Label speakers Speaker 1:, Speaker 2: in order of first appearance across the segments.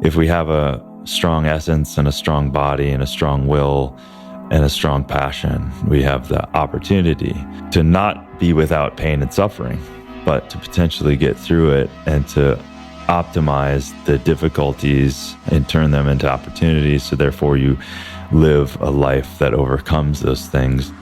Speaker 1: if we have a strong essence and a strong body and a strong will and a strong passion, we have the opportunity to not be without pain and suffering, but to potentially get through it and to optimize the difficulties and turn them into opportunities. So therefore you live a life that overcomes those things.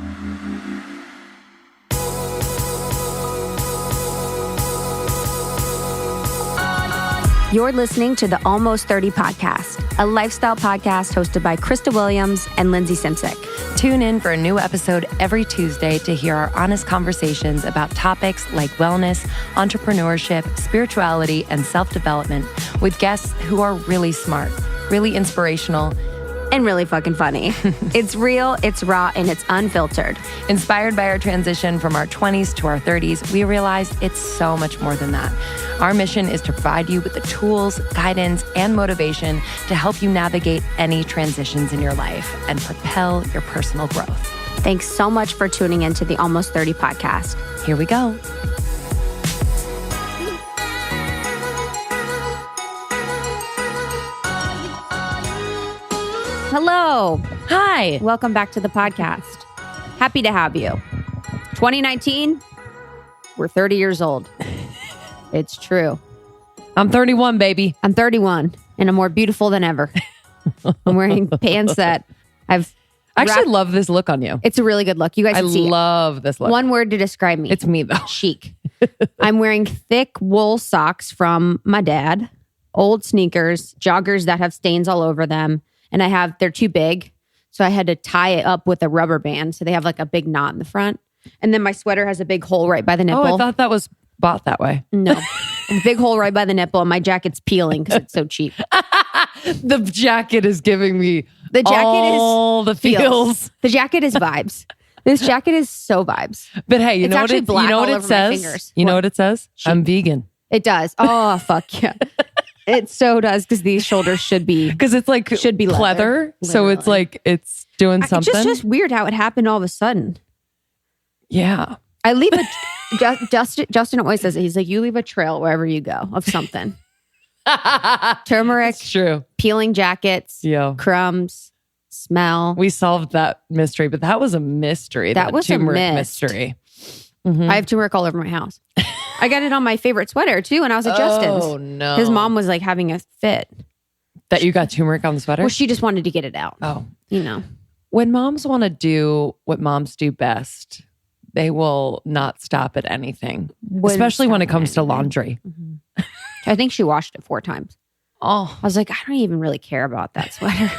Speaker 2: You're listening to the Almost 30 podcast, a lifestyle podcast hosted by Krista Williams and Lindsay Simsick.
Speaker 3: Tune in for a new episode every Tuesday to hear our honest conversations about topics like wellness, entrepreneurship, spirituality, and self-development with guests who are really smart, really inspirational,
Speaker 2: and really fucking funny. It's real, it's raw, and it's unfiltered.
Speaker 3: Inspired by our transition from our 20s to our 30s, we realized it's so much more than that. Our mission is to provide you with the tools, guidance, and motivation to help you navigate any transitions in your life and propel your personal growth.
Speaker 2: Thanks so much for tuning into the Almost 30 podcast.
Speaker 3: Here we go.
Speaker 2: Hello.
Speaker 3: Hi.
Speaker 2: Welcome back to the podcast. Happy to have you. 2019, we're 30 years old. It's true.
Speaker 3: I'm 31, baby.
Speaker 2: I'm 31 and I'm more beautiful than ever. I'm wearing pants that I
Speaker 3: actually love this look on you.
Speaker 2: It's a really good look. You guys can see it.
Speaker 3: I love this look.
Speaker 2: One word to describe me.
Speaker 3: It's me though.
Speaker 2: Chic. I'm wearing thick wool socks from my dad, old sneakers, joggers that have stains all over them. And they're too big. So I had to tie it up with a rubber band. So they have like a big knot in the front. And then my sweater has a big hole right by the nipple.
Speaker 3: Oh, I thought that was bought that way.
Speaker 2: No. A big hole right by the nipple. And my jacket's peeling because it's so cheap.
Speaker 3: The jacket is giving me
Speaker 2: the jacket
Speaker 3: all the feels.
Speaker 2: The jacket is vibes. This jacket is so vibes.
Speaker 3: But hey, you know what it says? You know what it says?
Speaker 2: Cheap.
Speaker 3: I'm vegan.
Speaker 2: It does. Oh, fuck yeah. It so does, because these shoulders should be...
Speaker 3: Because it's like
Speaker 2: should be
Speaker 3: leather. So it's like, it's doing something.
Speaker 2: It's just weird how it happened all of a sudden.
Speaker 3: Yeah.
Speaker 2: I leave Justin always says it. He's like, you leave a trail wherever you go of something. Turmeric.
Speaker 3: It's true.
Speaker 2: Peeling jackets.
Speaker 3: Yeah.
Speaker 2: Crumbs. Smell.
Speaker 3: We solved that mystery, but that was a mystery.
Speaker 2: That was
Speaker 3: turmeric
Speaker 2: a
Speaker 3: mystery.
Speaker 2: Mm-hmm. I have turmeric all over my house. I got it on my favorite sweater too when I was at Justin's.
Speaker 3: Oh no.
Speaker 2: His mom was like having a fit.
Speaker 3: That you got turmeric on the sweater?
Speaker 2: Well, she just wanted to get it out.
Speaker 3: Oh.
Speaker 2: You know.
Speaker 3: When moms want to do what moms do best, they will not stop at anything. Especially when it comes to laundry.
Speaker 2: Mm-hmm. I think she washed it 4 times.
Speaker 3: Oh.
Speaker 2: I was like, I don't even really care about that sweater.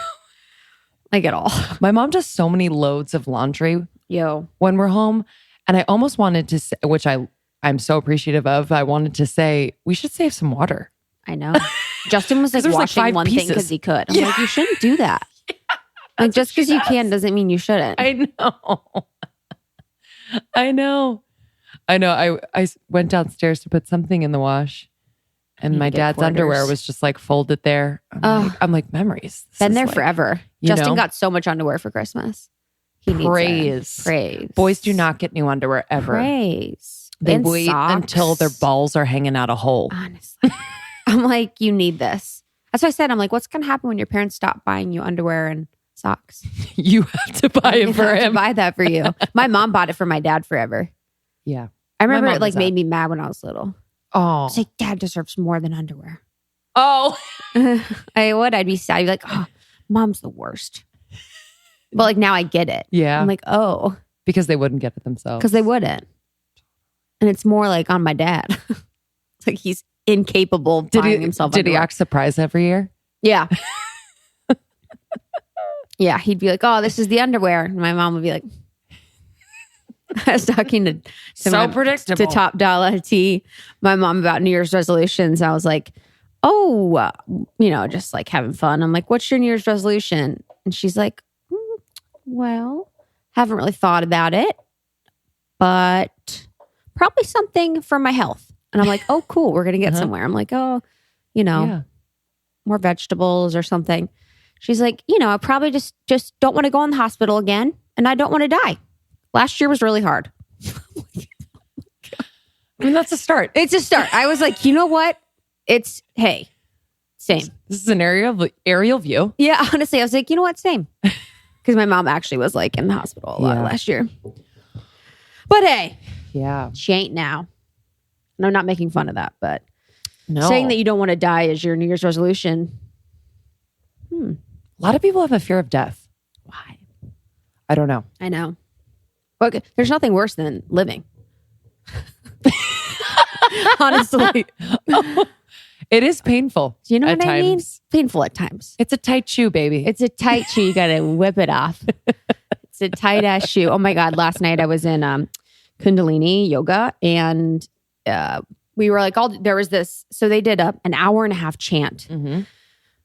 Speaker 2: Like at all.
Speaker 3: My mom does so many loads of laundry when we're home. And I almost wanted to say, which I'm so appreciative of, I wanted to say, we should save some water.
Speaker 2: I know. Justin was like washing
Speaker 3: like 5
Speaker 2: one
Speaker 3: pieces.
Speaker 2: thing because he could. I'm like, you shouldn't do that. Like just because you can doesn't mean you shouldn't.
Speaker 3: I know. I went downstairs to put something in the wash and my dad's underwear was just like folded there. I'm like memories.
Speaker 2: Been there forever. Justin got so much underwear for Christmas.
Speaker 3: Praise. Boys do not get new underwear ever.
Speaker 2: Praise.
Speaker 3: They
Speaker 2: and
Speaker 3: wait
Speaker 2: socks.
Speaker 3: Until their balls are hanging out a hole.
Speaker 2: Honestly. I'm like, you need this. That's what I said. I'm like, what's going to happen when your parents stop buying you underwear and socks?
Speaker 3: You have to buy it for him.
Speaker 2: Buy that for you. My mom bought it for my dad forever.
Speaker 3: Yeah.
Speaker 2: I remember it like made me mad when I was little.
Speaker 3: Oh.
Speaker 2: I was like, Dad deserves more than underwear.
Speaker 3: Oh.
Speaker 2: I would. I'd be sad. I'd be like, oh, mom's the worst. But like now I get it.
Speaker 3: Yeah.
Speaker 2: I'm like, oh.
Speaker 3: Because they wouldn't get it themselves.
Speaker 2: Because they wouldn't. And it's more like on my dad. It's like he's incapable of buying himself
Speaker 3: Did
Speaker 2: underwear.
Speaker 3: he act surprised every year?
Speaker 2: Yeah. Yeah. He'd be like, oh, this is the underwear. And my mom would be like, I was talking to
Speaker 3: predictable.
Speaker 2: To Top Dollar T, my mom about New Year's resolutions. I was like, oh, just like having fun. I'm like, what's your New Year's resolution? And she's like, well, haven't really thought about it, but probably something for my health. And I'm like, oh, cool. We're going to get somewhere. I'm like, oh, more vegetables or something. She's like, I probably just don't want to go in the hospital again. And I don't want to die. Last year was really hard.
Speaker 3: I mean, that's a start.
Speaker 2: It's a start. I was like, you know what? It's Same.
Speaker 3: This is an aerial view.
Speaker 2: Yeah, honestly, I was like, you know what? Same. Because my mom actually was like in the hospital a lot last year. But hey, she ain't now. And I'm not making fun of that, but saying that you don't want to die is your New Year's resolution.
Speaker 3: A lot of people have a fear of death.
Speaker 2: Why?
Speaker 3: I don't know.
Speaker 2: I know. But there's nothing worse than living. Honestly.
Speaker 3: It is painful.
Speaker 2: Do you know what I mean? Painful at times.
Speaker 3: It's a tight shoe, baby.
Speaker 2: It's a tight shoe. You got to whip it off. It's a tight ass shoe. Oh my God. Last night I was in Kundalini yoga and we were like, there was this, so they did an hour and a half chant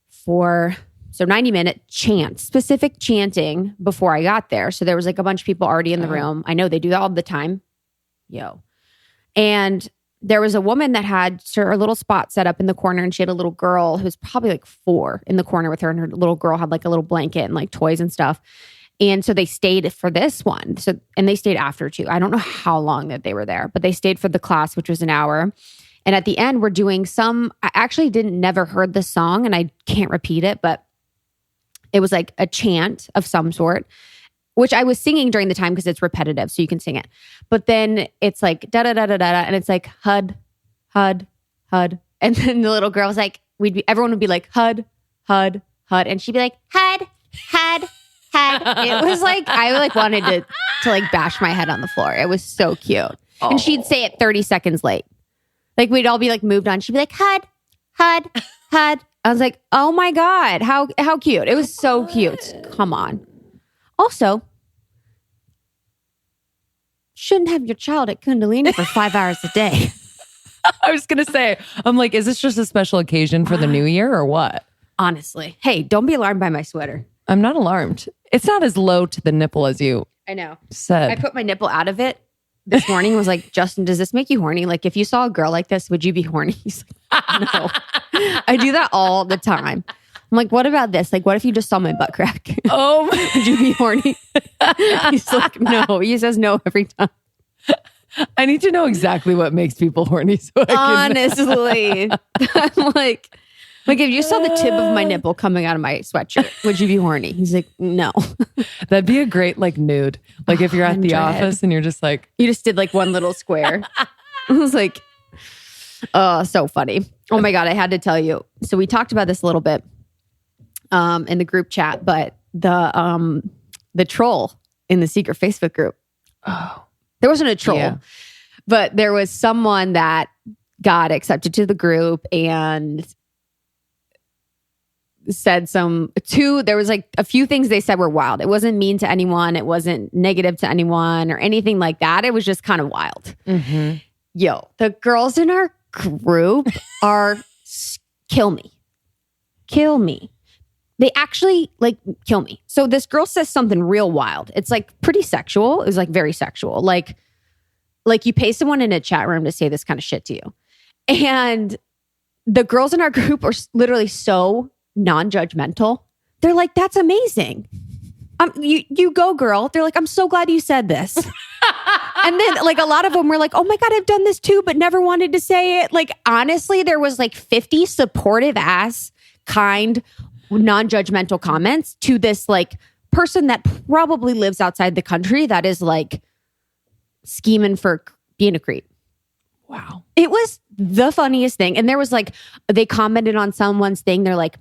Speaker 2: for 90-minute chant, specific chanting before I got there. So there was like a bunch of people already in the room. I know they do that all the time. And there was a woman that had her little spot set up in the corner and she had a little girl who was probably like 4 in the corner with her. And her little girl had like a little blanket and like toys and stuff. And so they stayed for this one. And they stayed after too. I don't know how long that they were there, but they stayed for the class, which was an hour. And at the end, we're doing I actually never heard the song and I can't repeat it, but it was like a chant of some sort, which I was singing during the time because it's repetitive, so you can sing it. But then it's like da-da-da-da-da, and it's like HUD, HUD, HUD. And then the little girl was like, everyone would be like HUD, HUD, HUD. And she'd be like, HUD, HUD, HUD. It was like, I like wanted to like bash my head on the floor. It was so cute. And she'd say it 30 seconds late. Like we'd all be like moved on. She'd be like, HUD, HUD, HUD. I was like, oh my God, how cute. It was so cute. Come on. Also, shouldn't have your child at Kundalini for 5 hours a day.
Speaker 3: I was going to say, I'm like, is this just a special occasion for the new year or what?
Speaker 2: Honestly. Hey, don't be alarmed by my sweater.
Speaker 3: I'm not alarmed. It's not as low to the nipple as you
Speaker 2: I know.
Speaker 3: said.
Speaker 2: I put my nipple out of it this morning and was like, Justin, does this make you horny? Like, if you saw a girl like this, would you be horny? He's like, no. I do that all the time. I'm like, what about this? Like, what if you just saw my butt crack?
Speaker 3: Oh,
Speaker 2: would you be horny? He's like, no. He says no every time.
Speaker 3: I need to know exactly what makes people horny. So I can...
Speaker 2: Honestly. I'm like if you saw the tip of my nipple coming out of my sweatshirt, would you be horny? He's like, no.
Speaker 3: That'd be a great like nude. Like if you're at the office and you're just like...
Speaker 2: You just did like one little square. I was like, oh, so funny. Oh my God, I had to tell you. So we talked about this a little bit in the group chat, but the troll in the secret Facebook group.
Speaker 3: Oh.
Speaker 2: There wasn't a troll, but there was someone that got accepted to the group and said there was like a few things they said were wild. It wasn't mean to anyone. It wasn't negative to anyone or anything like that. It was just kind of wild.
Speaker 3: Mm-hmm.
Speaker 2: Yo, the girls in our group are kill me. They actually like kill me. So this girl says something real wild. It's like pretty sexual. It was like very sexual. Like you pay someone in a chat room to say this kind of shit to you. And the girls in our group are literally so non-judgmental. They're like, that's amazing. You go, girl. They're like, I'm so glad you said this. And then like a lot of them were like, oh my God, I've done this too, but never wanted to say it. Like, honestly, there was like 50 supportive ass, kind, non-judgmental comments to this like person that probably lives outside the country that is like scheming for being a creep.
Speaker 3: Wow.
Speaker 2: It was the funniest thing. And there was like, they commented on someone's thing. They're like,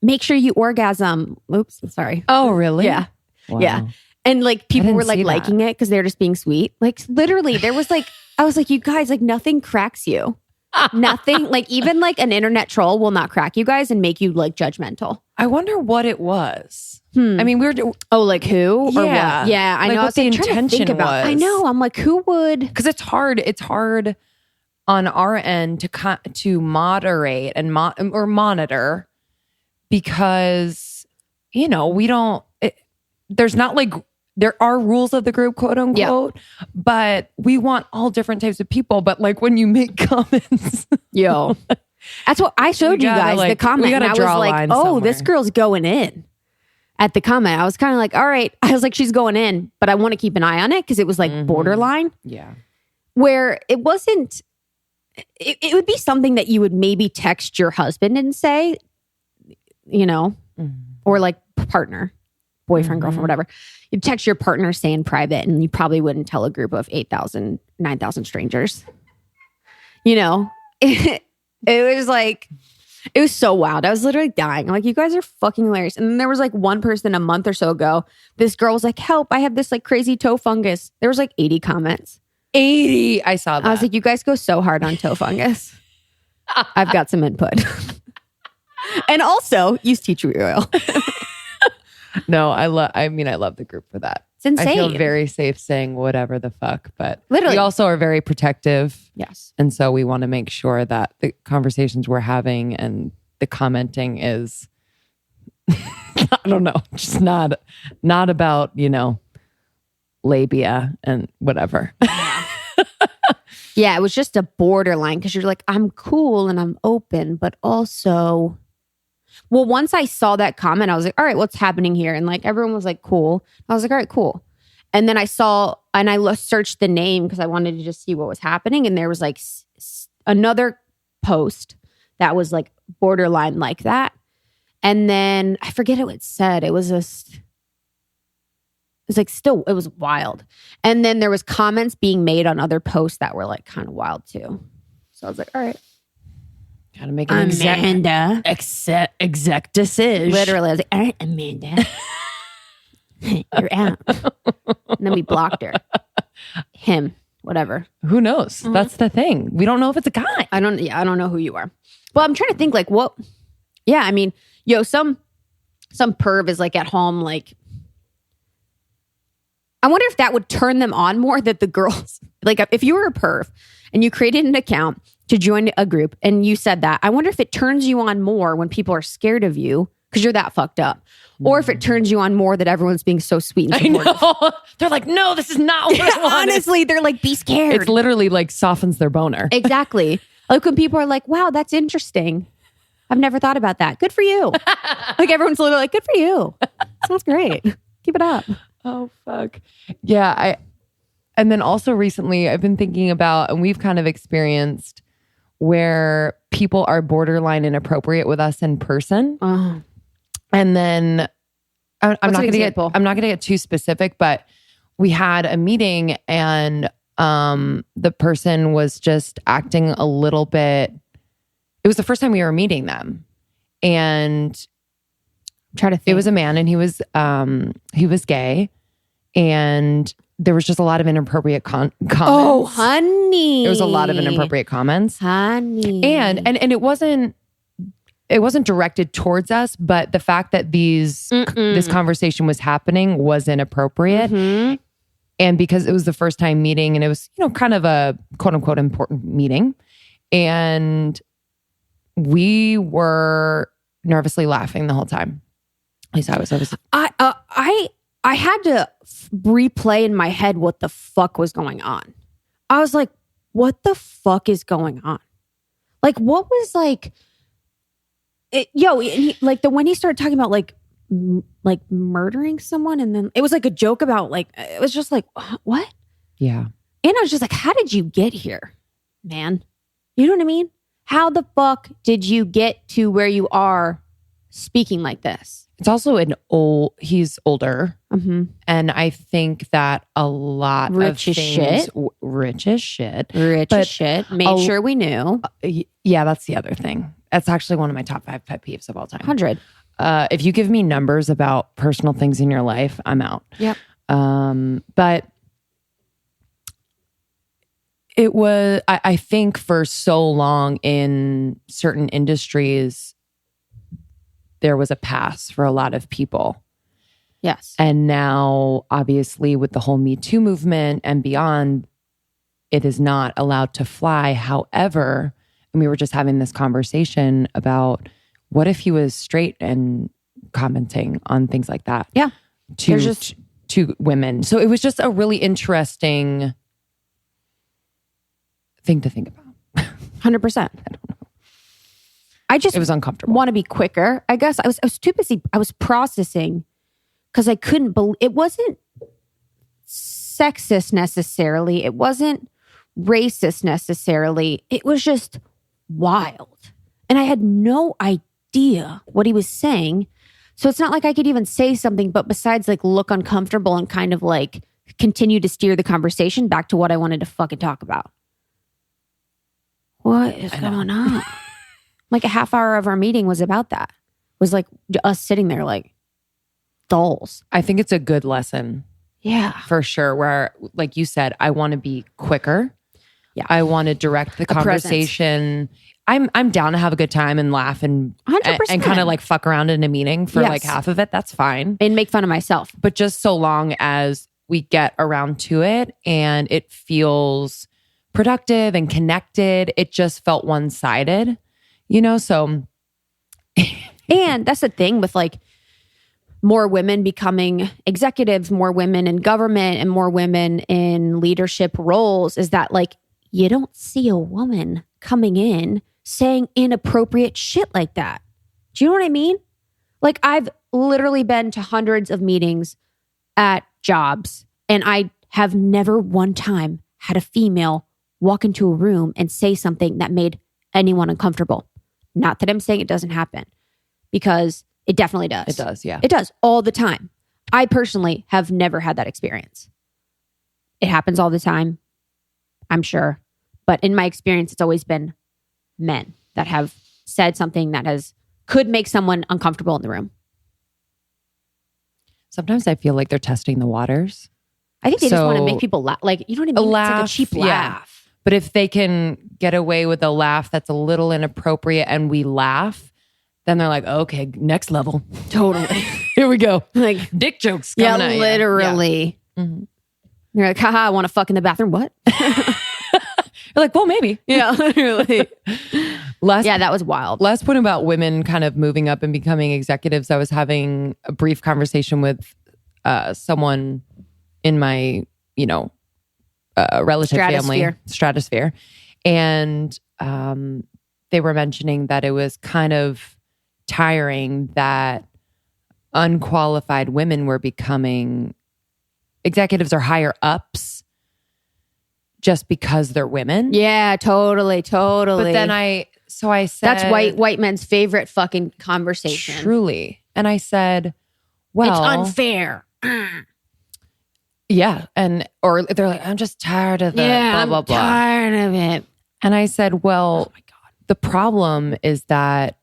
Speaker 2: make sure you orgasm. Oops, sorry.
Speaker 3: Oh, really?
Speaker 2: Yeah.
Speaker 3: Wow.
Speaker 2: Yeah. And like people were like liking it because they're just being sweet. Like literally there was like, I was like, you guys, like nothing cracks you. Nothing, like even like an internet troll will not crack you guys and make you like judgmental.
Speaker 3: I wonder what it was. I mean, we were...
Speaker 2: like who? Or
Speaker 3: yeah.
Speaker 2: what? Yeah, I
Speaker 3: like
Speaker 2: know.
Speaker 3: What the intention was.
Speaker 2: I know. I'm like, who would...
Speaker 3: Because it's hard on our end to moderate and or monitor because, you know, we don't... there's not like... There are rules of the group, quote unquote, but we want all different types of people. But like when you make comments...
Speaker 2: Yo... That's what I showed you guys, like, the comment. And I was like, oh, this girl's going in at the comment. I was kind of like, all right. I was like, she's going in, but I want to keep an eye on it because it was like borderline.
Speaker 3: Yeah.
Speaker 2: Where it wasn't, it would be something that you would maybe text your husband and say, or like partner, boyfriend, girlfriend, whatever. You'd text your partner, say in private, and you probably wouldn't tell a group of 8,000, 9,000 strangers. It was like, it was so wild. I was literally dying. I'm like, you guys are fucking hilarious. And then there was like one person a month or so ago, this girl was like, help, I have this like crazy toe fungus. There was like 80 comments.
Speaker 3: 80. I saw that.
Speaker 2: I was like, you guys go so hard on toe fungus. I've got some input. And also use tea tree oil.
Speaker 3: No, I love the group for that.
Speaker 2: It's insane.
Speaker 3: I feel very safe saying whatever the fuck, but
Speaker 2: literally,
Speaker 3: we also are very protective.
Speaker 2: Yes.
Speaker 3: And so we want to make sure that the conversations we're having and the commenting is, I don't know, just not about, labia and whatever.
Speaker 2: Yeah, it was just a borderline because you're like, I'm cool and I'm open, but also, well, once I saw that comment, I was like, all right, what's happening here? And like everyone was like, cool. I was like, all right, cool. And then I searched the name because I wanted to just see what was happening. And there was like another post that was like borderline like that. And then I forget what it said. It was it was wild. And then there was comments being made on other posts that were like kind of wild too. So I was like, all right.
Speaker 3: Gotta make an exec decision.
Speaker 2: Literally, I was like, all right, Amanda. You're out. And then we blocked her. Him. Whatever.
Speaker 3: Who knows? Mm-hmm. That's the thing. We don't know if it's a guy.
Speaker 2: I don't know who you are. Well, I'm trying to think like what. Yeah, I mean, some perv is like at home like, I wonder if that would turn them on more that the girls, like if you were a perv and you created an account to join a group and you said that, I wonder if it turns you on more when people are scared of you because you're that fucked up. Or if it turns you on more that everyone's being so sweet and supportive.
Speaker 3: I know. They're like, no, this is not what I want.
Speaker 2: Honestly, they're like, be scared.
Speaker 3: It's literally like softens their boner.
Speaker 2: Exactly. Like when people are like, wow, that's interesting. I've never thought about that. Good for you. Like everyone's literally like, good for you. Sounds great. Keep it up.
Speaker 3: Oh, fuck. Yeah. And then also recently I've been thinking about, and we've kind of experienced where people are borderline inappropriate with us in person. And then I'm not going to get too specific, but we had a meeting and the person was just acting a little bit. It was the first time we were meeting them, and it was a man, and he was gay, and there was just a lot of inappropriate comments.
Speaker 2: Oh, honey.
Speaker 3: There was a lot of inappropriate comments.
Speaker 2: Honey.
Speaker 3: And it wasn't directed towards us, but the fact that this conversation was happening was inappropriate. Mm-hmm. And because it was the first time meeting and it was, kind of a quote unquote important meeting. And we were nervously laughing the whole time. At least I was.
Speaker 2: I had to replay in my head what the fuck was going on. I was like, what the fuck is going on? Like, what was like, when he started talking about like murdering someone, and then it was like a joke about like, it was just like, what?
Speaker 3: Yeah.
Speaker 2: And I was just like, how did you get here, man? You know what I mean? How the fuck did you get to where you are speaking like this?
Speaker 3: It's also he's older. Mm-hmm. And I think that a lot
Speaker 2: rich
Speaker 3: of
Speaker 2: as
Speaker 3: things,
Speaker 2: shit.
Speaker 3: Rich as shit.
Speaker 2: Made sure we knew.
Speaker 3: Yeah, that's the other thing. That's actually one of my top 5 pet peeves of all time.
Speaker 2: 100.
Speaker 3: If you give me numbers about personal things in your life, I'm out.
Speaker 2: Yep.
Speaker 3: But it was, I think for so long in certain industries, there was a pass for a lot of people.
Speaker 2: Yes.
Speaker 3: And now, obviously, with the whole Me Too movement and beyond, it is not allowed to fly. However, and we were just having this conversation about what if he was straight and commenting on things like that?
Speaker 2: Yeah.
Speaker 3: To women. So it was just a really interesting thing to think about.
Speaker 2: 100%. I don't know. It
Speaker 3: was uncomfortable.
Speaker 2: Want to be quicker. I guess I was too busy. I was processing because I couldn't believe it wasn't sexist necessarily. It wasn't racist necessarily. It was just wild. And I had no idea what he was saying. So it's not like I could even say something, but besides like look uncomfortable and kind of like continue to steer the conversation back to what I wanted to fucking talk about. What is going on? Like a half hour of our meeting was about that. It was like us sitting there like dolls.
Speaker 3: I think it's a good lesson.
Speaker 2: Yeah.
Speaker 3: For sure. Where, like you said, I want to be quicker.
Speaker 2: Yeah.
Speaker 3: I want to direct the conversation. I'm down to have a good time and laugh and
Speaker 2: 100%.
Speaker 3: and kind of like fuck around in a meeting for like half of it. That's fine.
Speaker 2: And make fun of myself.
Speaker 3: But just so long as we get around to it and it feels productive and connected, it just felt one-sided, you know? So.
Speaker 2: And that's the thing with like more women becoming executives, more women in government, and more women in leadership roles is that like you don't see a woman coming in saying inappropriate shit like that. Do you know what I mean? Like I've literally been to hundreds of meetings at jobs and I have never one time had a female walk into a room and say something that made anyone uncomfortable. Not that I'm saying it doesn't happen, because it definitely does.
Speaker 3: It does, yeah.
Speaker 2: It does all the time. I personally have never had that experience. It happens all the time, I'm sure. But in my experience, it's always been men that have said something that could make someone uncomfortable in the room.
Speaker 3: Sometimes I feel like they're testing the waters.
Speaker 2: I think they just want to make people laugh. Like, you know what I mean?
Speaker 3: Laugh,
Speaker 2: it's like a cheap laugh.
Speaker 3: But if they can get away with a laugh that's a little inappropriate and we laugh, then they're like, okay, next level.
Speaker 2: Totally.
Speaker 3: Here we go.
Speaker 2: Like
Speaker 3: dick jokes coming at you.
Speaker 2: Literally.
Speaker 3: Yeah. Mm-hmm.
Speaker 2: You're like, haha, I want to fuck in the bathroom. What?
Speaker 3: You're like, well, maybe.
Speaker 2: Yeah, literally.
Speaker 3: Yeah,
Speaker 2: that was wild.
Speaker 3: Last point about women kind of moving up and becoming executives. I was having a brief conversation with someone in my, relative family, stratosphere. And they were mentioning that it was kind of tiring that unqualified women were becoming executives or higher ups just because they're women.
Speaker 2: Yeah, totally.
Speaker 3: But then I said,
Speaker 2: that's white men's favorite fucking conversation.
Speaker 3: Truly. And I said, well,
Speaker 2: it's unfair.
Speaker 3: Yeah. Or they're like, I'm just tired of it.
Speaker 2: Yeah,
Speaker 3: blah, blah, blah.
Speaker 2: I'm tired of it.
Speaker 3: And I said, well, oh my God, the problem is that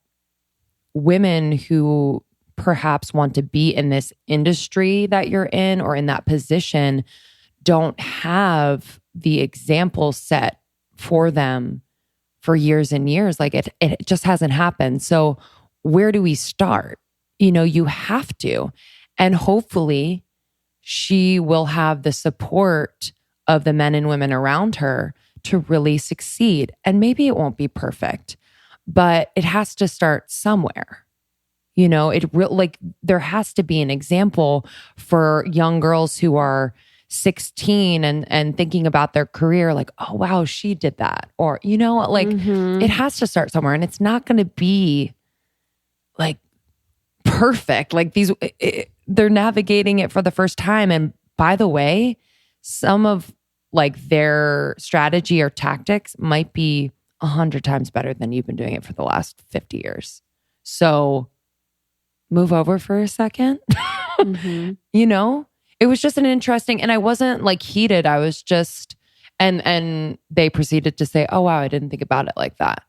Speaker 3: women who perhaps want to be in this industry that you're in or in that position don't have the example set for them for years and years. Like it just hasn't happened. So where do we start? You have to. And hopefully she will have the support of the men and women around her to really succeed. And maybe it won't be perfect, but it has to start somewhere. There has to be an example for young girls who are 16 and thinking about their career, like, oh, wow, she did that. Or, it has to start somewhere, and it's not going to be like perfect. Like they're navigating it for the first time. And by the way, some of like their strategy or tactics might be 100 times better than you've been doing it for the last 50 years. So move over for a second. It was just an interesting, and I wasn't like heated. I was just, and they proceeded to say, oh, wow, I didn't think about it like that.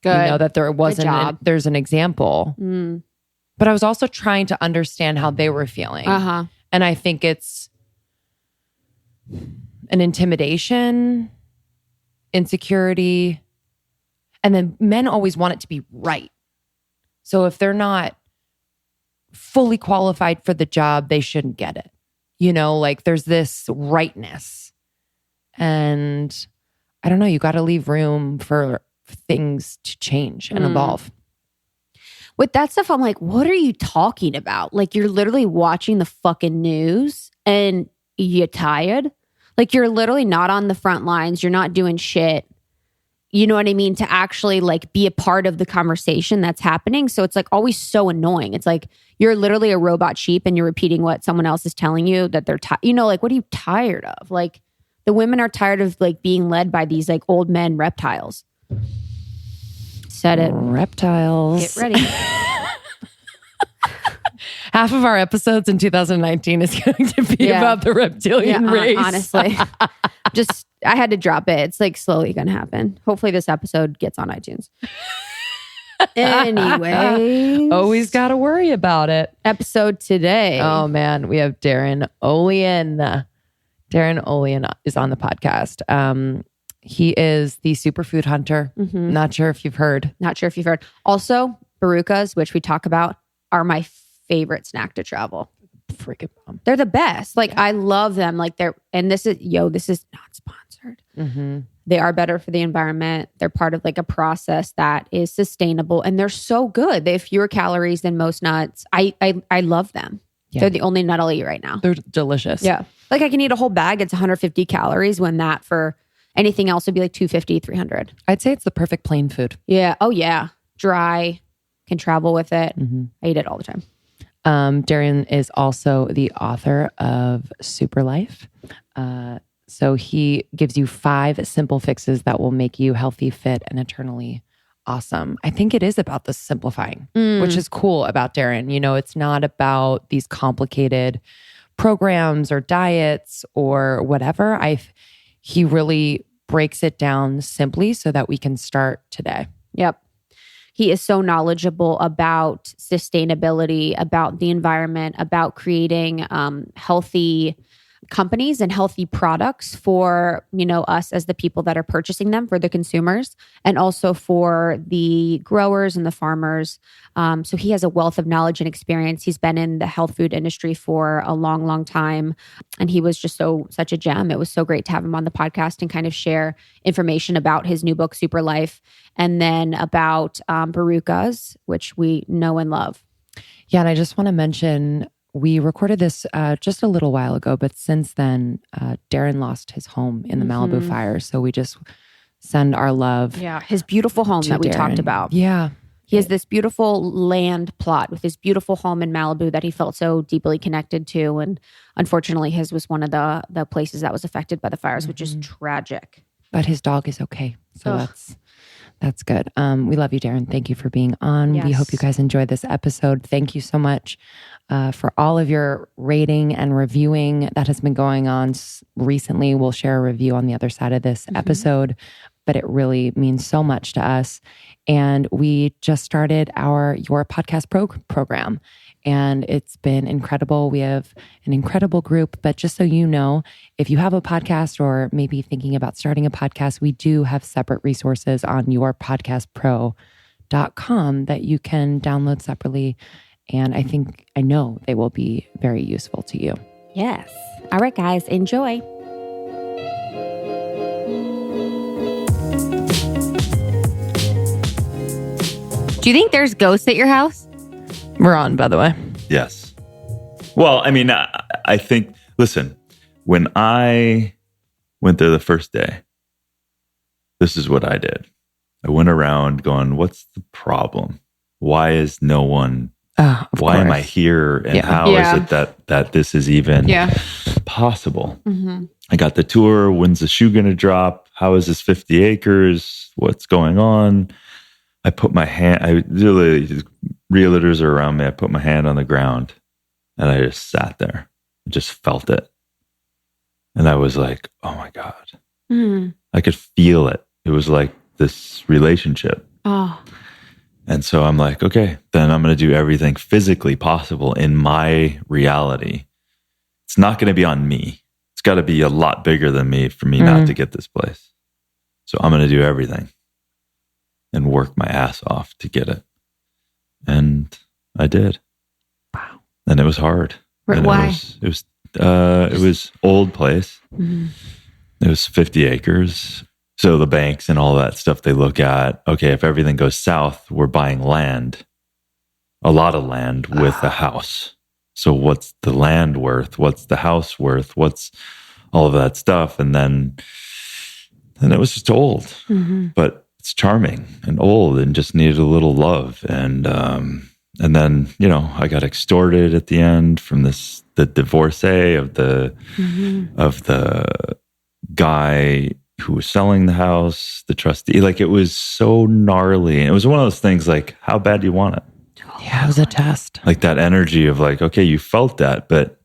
Speaker 2: Good.
Speaker 3: That there wasn't, there's an example. But I was also trying to understand how they were feeling. And I think it's an intimidation, insecurity, and then men always want it to be right. So if they're not fully qualified for the job, they shouldn't get it. There's this rightness. And I don't know, you got to leave room for things to change and evolve.
Speaker 2: With that stuff, I'm like, what are you talking about? Like, you're literally watching the fucking news and you're tired. Like, you're literally not on the front lines. You're not doing shit. You know what I mean? To actually like be a part of the conversation that's happening. So it's like always so annoying. It's like you're literally a robot sheep and you're repeating what someone else is telling you that they're tired. Like, what are you tired of? Like, The women are tired of like being led by these like old men reptiles. Said it.
Speaker 3: Reptiles.
Speaker 2: Get ready.
Speaker 3: Half of our episodes in 2019 is going to be about the reptilian race.
Speaker 2: Honestly. I had to drop it. It's like slowly going to happen. Hopefully this episode gets on iTunes. Anyway.
Speaker 3: Always got to worry about it.
Speaker 2: Episode today.
Speaker 3: Oh man, we have Darin Olien. Darin Olien is on the podcast. He is the Superfood Hunter.
Speaker 2: Mm-hmm.
Speaker 3: Not sure if you've heard.
Speaker 2: Also, Barukas, which we talk about, are my favorite snack to travel.
Speaker 3: Freaking bomb.
Speaker 2: They're the best. Like I love them. Like this is not sponsored.
Speaker 3: Mm-hmm.
Speaker 2: They are better for the environment. They're part of like a process that is sustainable, and they're so good. They have fewer calories than most nuts. I love them. Yeah. They're the only nut I'll eat right now.
Speaker 3: They're delicious.
Speaker 2: Yeah. Like I can eat a whole bag. It's 150 calories when that for anything else would be like 250, 300.
Speaker 3: I'd say it's the perfect plain food.
Speaker 2: Yeah. Oh yeah. Dry. Can travel with it.
Speaker 3: Mm-hmm.
Speaker 2: I eat it all the time.
Speaker 3: Darin is also the author of SuperLife. So he gives you 5 simple fixes that will make you healthy, fit, and eternally awesome. I think it is about the simplifying, which is cool about Darin. You know, it's not about these complicated programs or diets or whatever. He really breaks it down simply so that we can start today.
Speaker 2: Yep. He is so knowledgeable about sustainability, about the environment, about creating healthy companies and healthy products for, us as the people that are purchasing them, for the consumers, and also for the growers and the farmers. So he has a wealth of knowledge and experience. He's been in the health food industry for a long, long time. And he was just such a gem. It was so great to have him on the podcast and kind of share information about his new book, SuperLife, and then about Barukas, which we know and love.
Speaker 3: Yeah, and I just want to mention, we recorded this just a little while ago, but since then, Darin lost his home in the Malibu fire. So we just send our love.
Speaker 2: Yeah, his beautiful home that we talked about.
Speaker 3: Yeah.
Speaker 2: He has this beautiful land plot with his beautiful home in Malibu that he felt so deeply connected to. And unfortunately, his was one of the places that was affected by the fires, which is tragic.
Speaker 3: But his dog is okay. So that's good. We love you, Darin. Thank you for being on.
Speaker 2: Yes.
Speaker 3: We hope you guys enjoyed this episode. Thank you so much for all of your rating and reviewing that has been going on recently. We'll share a review on the other side of this episode, but it really means so much to us. And we just started our Your Podcast program, and it's been incredible. We have an incredible group, but just so you know, if you have a podcast or maybe thinking about starting a podcast, we do have separate resources on yourpodcastpro.com that you can download separately. And I know they will be very useful to you.
Speaker 2: Yes. All right, guys, enjoy. Do you think there's ghosts at your house?
Speaker 3: We're on, by the way.
Speaker 1: Yes. Well, I mean, I think, listen, when I went there the first day, this is what I did. I went around going, what's the problem? Why is no one, why am I here? And how is it that this is even possible? Mm-hmm. I got the tour. When's the shoe going to drop? How is this 50 acres? What's going on? I put my hand, realtors are around me. I put my hand on the ground and I just sat there and just felt it. And I was like, oh my God. Mm. I could feel it. It was like this relationship.
Speaker 2: Oh.
Speaker 1: And so I'm like, okay, then I'm going to do everything physically possible in my reality. It's not going to be on me. It's got to be a lot bigger than me for me not to get this place. So I'm going to do everything and work my ass off to get it. And I did.
Speaker 3: Wow.
Speaker 1: And it was hard.
Speaker 2: Why?
Speaker 1: It was old place. Mm-hmm. It was 50 acres. So the banks and all that stuff, they look at, okay, if everything goes south, we're buying land, a lot of land with a house. So what's the land worth? What's the house worth? What's all of that stuff? And then it was just old, but it's charming and old and just needed a little love. And then, I got extorted at the end from the divorcee of the guy who was selling the house, the trustee. Like, it was so gnarly. And it was one of those things like, how bad do you want it?
Speaker 3: Yeah, it was a test.
Speaker 1: Like that energy of like, okay, you felt that, but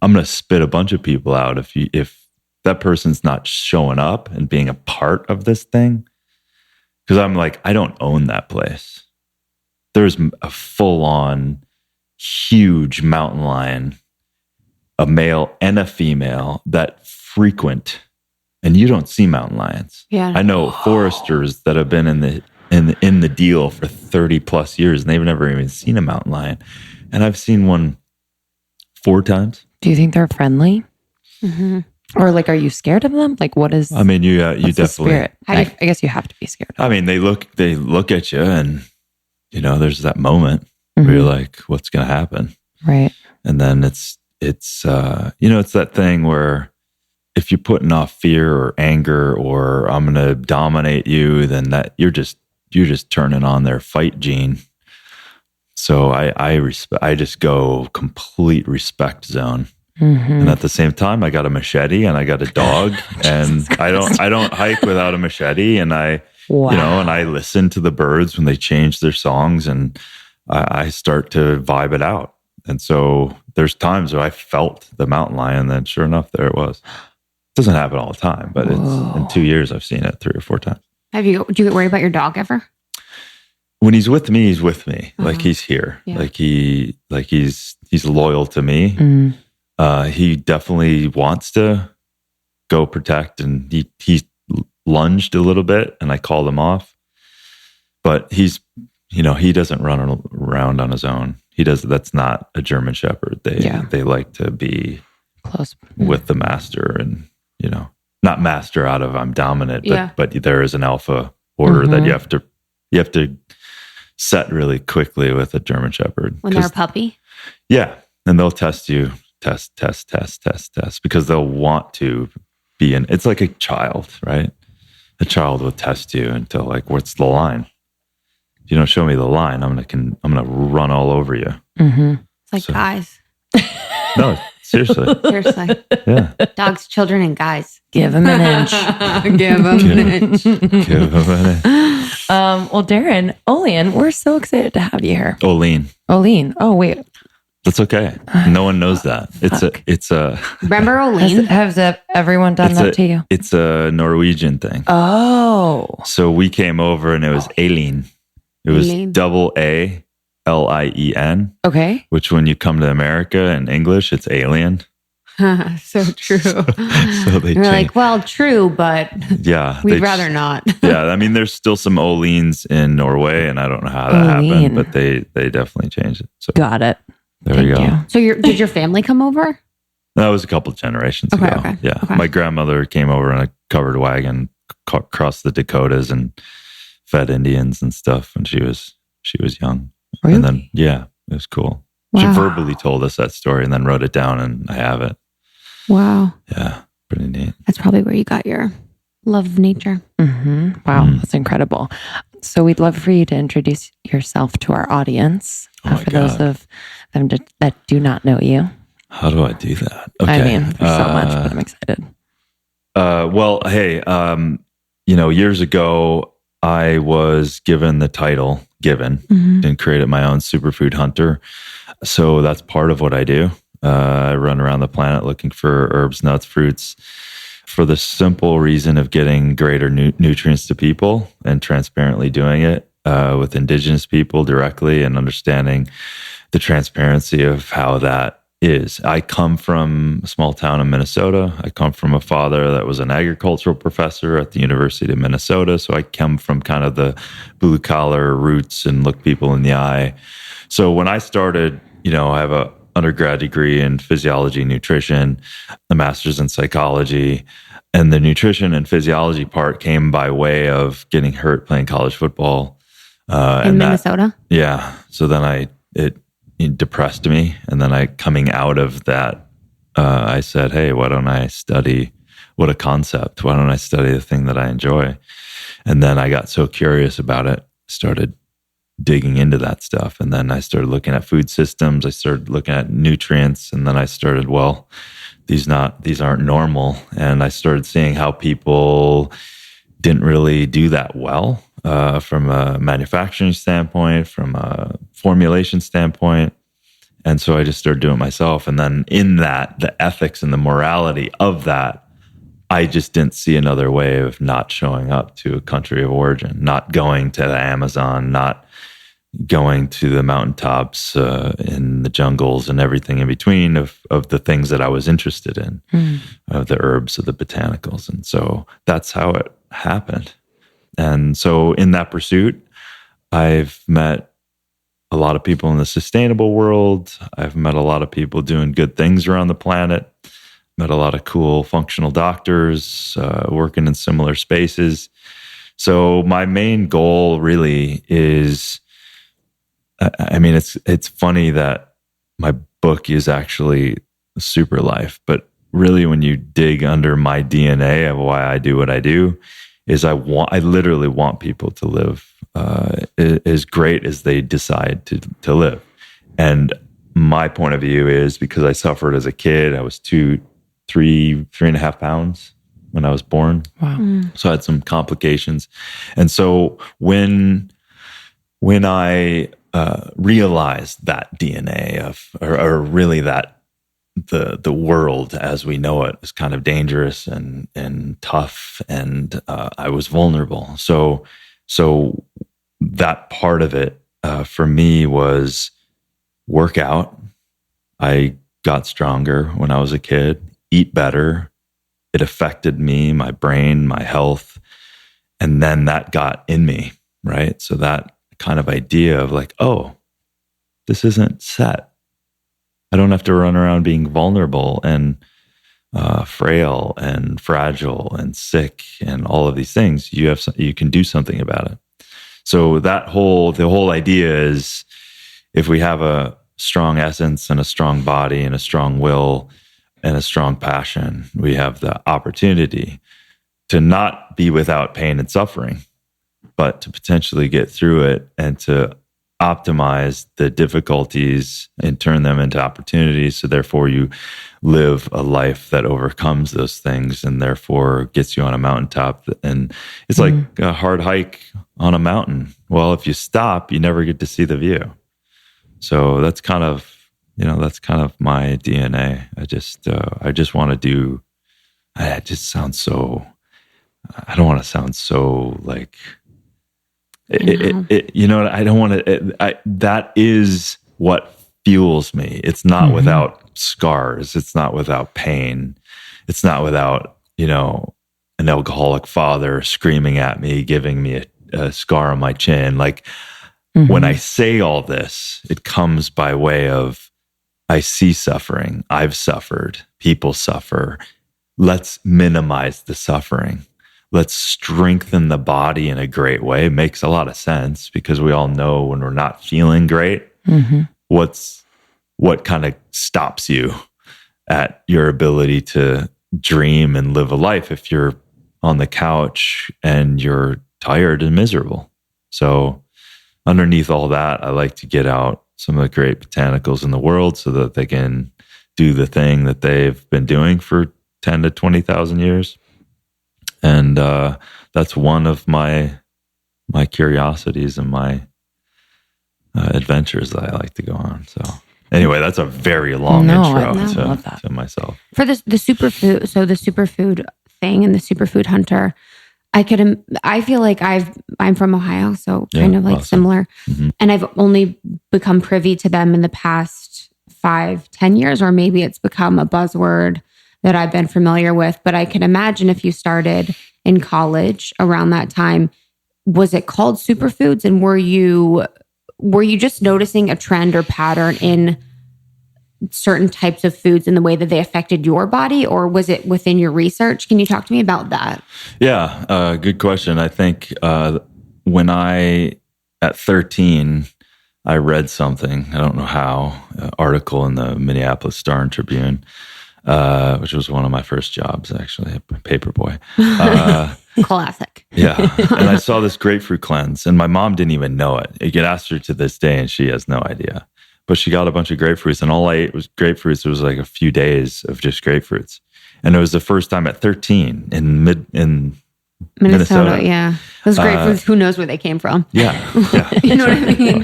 Speaker 1: I'm going to spit a bunch of people out if that person's not showing up and being a part of this thing. Because I'm like, I don't own that place. There's a full-on huge mountain lion, a male and a female that frequent, and you don't see mountain lions.
Speaker 2: Yeah.
Speaker 1: I know foresters that have been in the deal for 30 plus years, and they've never even seen a mountain lion. And I've seen one 4 times.
Speaker 3: Do you think they're friendly? Mm-hmm. Or like, are you scared of them? Like, what is?
Speaker 1: I mean, you definitely.
Speaker 3: I guess you have to be scared.
Speaker 1: I mean, they look at you, and there's that moment where you're like, what's going to happen?
Speaker 3: Right.
Speaker 1: And then it's it's that thing where if you're putting off fear or anger or I'm going to dominate you, then that you're just turning on their fight gene. So I just go complete respect zone. Mm-hmm. And at the same time, I got a machete and I got a dog, and I don't hike without a machete. And and I listen to the birds when they change their songs, and I start to vibe it out. And so there's times where I felt the mountain lion, then sure enough, there it was. It doesn't happen all the time, but it's in 2 years I've seen it 3 or 4 times.
Speaker 2: Do you get worried about your dog ever?
Speaker 1: When he's with me, he's with me.
Speaker 2: Uh-huh.
Speaker 1: Like he's here.
Speaker 2: Yeah.
Speaker 1: He's loyal to me.
Speaker 3: Mm.
Speaker 1: He definitely wants to go protect, and he lunged a little bit, and I called him off. But he doesn't run around on his own. He does. That's not a German Shepherd. They like to be
Speaker 3: close
Speaker 1: with the master, and not master out of I'm dominant, but there is an alpha order that you have to set really quickly with a German Shepherd
Speaker 2: when they're a puppy.
Speaker 1: Yeah, and they'll test you. Test, because they'll want to be in. It's like a child, right? A child will test you until like, what's the line? If you don't show me the line, I'm gonna run all over you.
Speaker 3: Mm-hmm.
Speaker 2: It's like guys.
Speaker 1: No, seriously.
Speaker 2: Seriously.
Speaker 1: Yeah.
Speaker 2: Dogs, children, and guys.
Speaker 3: Give them an inch.
Speaker 2: Give them an inch.
Speaker 1: Give them an inch.
Speaker 3: Well, Darin Olien, we're so excited to have you here.
Speaker 1: Olien.
Speaker 3: Oh, wait.
Speaker 1: That's okay. No one knows that. It's a.
Speaker 2: Remember Olien?
Speaker 3: Has everyone done that to you?
Speaker 1: It's a Norwegian thing.
Speaker 3: Oh.
Speaker 1: So we came over and it was Alien. It was AALIEN.
Speaker 3: Okay.
Speaker 1: Which when you come to America in English, it's alien.
Speaker 2: So true.
Speaker 1: So they
Speaker 2: You're like, well, true, but we'd rather not.
Speaker 1: Yeah, I mean, there's still some Oliens in Norway, and I don't know how that happened, but they definitely changed it. So
Speaker 3: got it.
Speaker 1: There you go.
Speaker 2: So did your family come over?
Speaker 1: That was a couple of generations ago.
Speaker 2: Okay.
Speaker 1: Yeah.
Speaker 2: Okay.
Speaker 1: My grandmother came over in a covered wagon across the Dakotas and fed Indians and stuff when she was young.
Speaker 3: Really?
Speaker 1: And then, it was cool.
Speaker 2: Wow.
Speaker 1: She verbally told us that story and then wrote it down, and I have it.
Speaker 2: Wow.
Speaker 1: Yeah. Pretty neat.
Speaker 2: That's probably where you got your love of nature.
Speaker 3: Mm-hmm. Wow. That's incredible. So we'd love for you to introduce yourself to our audience. For those of them that do not know you.
Speaker 1: How do I do that? Okay.
Speaker 3: I mean, there's so much, but I'm excited.
Speaker 1: Well, hey, years ago, I was given the title, and created my own Superfood Hunter. So that's part of what I do. I run around the planet looking for herbs, nuts, fruits, for the simple reason of getting greater nutrients to people and transparently doing it with Indigenous people directly and understanding the transparency of how that is. I come from a small town in Minnesota. I come from a father that was an agricultural professor at the University of Minnesota. So I come from kind of the blue collar roots and look people in the eye. So when I started, I have a undergrad degree in physiology and nutrition, a master's in psychology, and the nutrition and physiology part came by way of getting hurt playing college football.
Speaker 2: In Minnesota?
Speaker 1: So then it depressed me. And then coming out of that, I said, hey, why don't I study? What a concept. Why don't I study the thing that I enjoy? And then I got so curious about it, started digging into that stuff. And then I started looking at food systems. I started looking at nutrients. And then I started, these aren't normal. And I started seeing how people didn't really do that well from a manufacturing standpoint, from a formulation standpoint. And so I just started doing it myself. And then in that, the ethics and the morality of that, I just didn't see another way of not showing up to a country of origin, not going to the Amazon, not going to the mountaintops in the jungles and everything in between of the things that I was interested in, of the herbs, of the botanicals. And so that's how it happened. And so in that pursuit, I've met a lot of people in the sustainable world. I've met a lot of people doing good things around the planet, met a lot of cool functional doctors working in similar spaces. So my main goal really is, I mean, it's funny that my book is actually SuperLife, but really when you dig under my DNA of why I do what I do, is I literally want people to live as great as they decide to live. And my point of view is, because I suffered as a kid, I was 3.5 pounds when I was born.
Speaker 3: Wow.
Speaker 1: So I had some complications. And so when I realized that DNA or really that the world as we know it is kind of dangerous and tough, and I was vulnerable. So that part of it for me was work out. I got stronger when I was a kid, eat better. It affected me, my brain, my health, and then that got in me, right? So that kind of idea of like, oh, this isn't set. I don't have to run around being vulnerable and frail and fragile and sick and all of these things. You can do something about it. So the whole idea is, if we have a strong essence and a strong body and a strong will and a strong passion, we have the opportunity to not be without pain and suffering, but to potentially get through it and to optimize the difficulties and turn them into opportunities. So therefore you live a life that overcomes those things and therefore gets you on a mountaintop. And it's like a hard hike on a mountain. Well, if you stop, you never get to see the view. So that's kind of my DNA. I just want to do, it just sounds so, I don't want to sound so like, you know, I don't want to, that is what fuels me. It's not without scars. It's not without pain. It's not without, you know, an alcoholic father screaming at me, giving me a scar on my chin. Like when I say all this, it comes by way of, I see suffering. I've suffered. People suffer. Let's minimize the suffering. Let's strengthen the body in a great way. It makes a lot of sense because we all know when we're not feeling great, what kind of stops you at your ability to dream and live a life if you're on the couch and you're tired and miserable. So underneath all that, I like to get out some of the great botanicals in the world so that they can do the thing that they've been doing for 10 to 20,000 years. And that's one of my curiosities and my adventures that I like to go on. So anyway, that's a very long intro to myself.
Speaker 2: For the superfood, so the superfood thing and the Superfood Hunter, I feel like I'm from Ohio, so kind of like similar. And I've only become privy to them in the past 5-10 years, or maybe it's become a buzzword that I've been familiar with. But I can imagine if you started in college around that time, was it called superfoods? And were you just noticing a trend or pattern in certain types of foods and the way that they affected your body, or was it within your research? Can you talk to me about that?
Speaker 1: Yeah, good question. I think when at 13, I read something, I don't know how, an article in the Minneapolis Star and Tribune, which was one of my first jobs, actually, a paperboy.
Speaker 2: Classic.
Speaker 1: Yeah. And I saw this grapefruit cleanse, and my mom didn't even know it. You could ask her to this day, and she has no idea. but she got a bunch of grapefruits, and all I ate was grapefruits. It was like a few days of just grapefruits. And it was the first time at 13 in Minnesota.
Speaker 2: Yeah. Those grapefruits, who knows where they came from?
Speaker 1: Yeah.
Speaker 2: You know what I mean?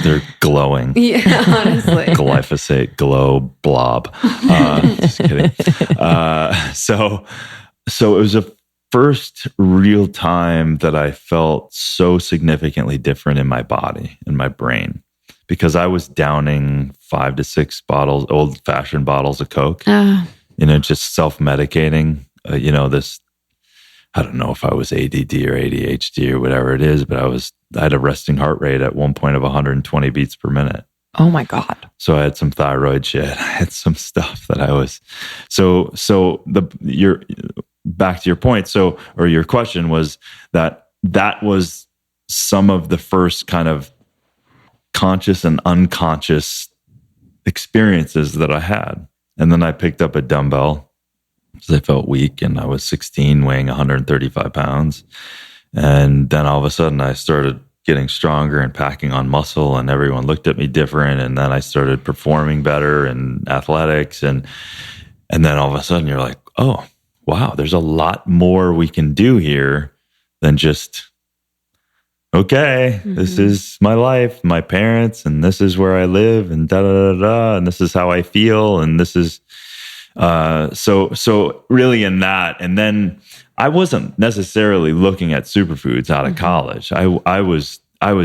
Speaker 1: They're glowing.
Speaker 2: Yeah, honestly.
Speaker 1: Glyphosate glow blob. Just kidding. So it was the first real time that I felt so significantly different in my body, in my brain, because I was downing 5 to 6 bottles, old-fashioned bottles of Coke, just self-medicating. This, I don't know if I was ADD or ADHD or whatever it is, but I had a resting heart rate at one point of 120 beats per minute.
Speaker 3: Oh my God.
Speaker 1: So I had some thyroid shit. I had some stuff that I was, you're back to your point. Or your question was that was some of the first kind of conscious and unconscious experiences that I had. And then I picked up a dumbbell because I felt weak, and I was 16 weighing 135 pounds. And then all of a sudden I started getting stronger and packing on muscle, and everyone looked at me different. And then I started performing better in athletics. And then all of a sudden you're like, oh, wow, there's a lot more we can do here than just, okay, this is my life, my parents, and this is where I live, and and this is how I feel, and this is so really in that. And then I wasn't necessarily looking at superfoods out of college. I was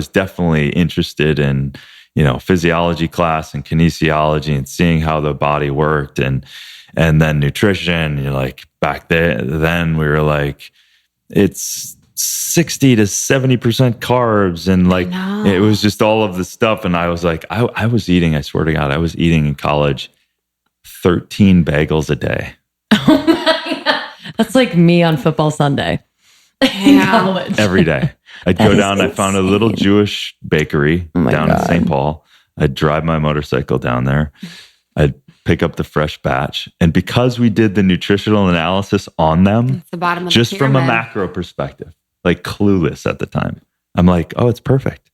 Speaker 1: definitely interested in, physiology class and kinesiology and seeing how the body worked, and then nutrition. You're like, back then we were like, it's 60 to 70% carbs, and like it was just all of the stuff. And I was like, I was eating, I swear to God, I was eating in college 13 bagels a day.
Speaker 3: Oh my God. That's like me on football Sunday in college.
Speaker 1: Every day. I'd go down, I found a little Jewish bakery down in St. Paul. I'd drive my motorcycle down there. I'd pick up the fresh batch. And because we did the nutritional analysis on them,
Speaker 2: it's the bottom of
Speaker 1: just
Speaker 2: the
Speaker 1: from a
Speaker 2: pyramid.
Speaker 1: macro perspective, like clueless at the time, I'm like, oh, it's perfect.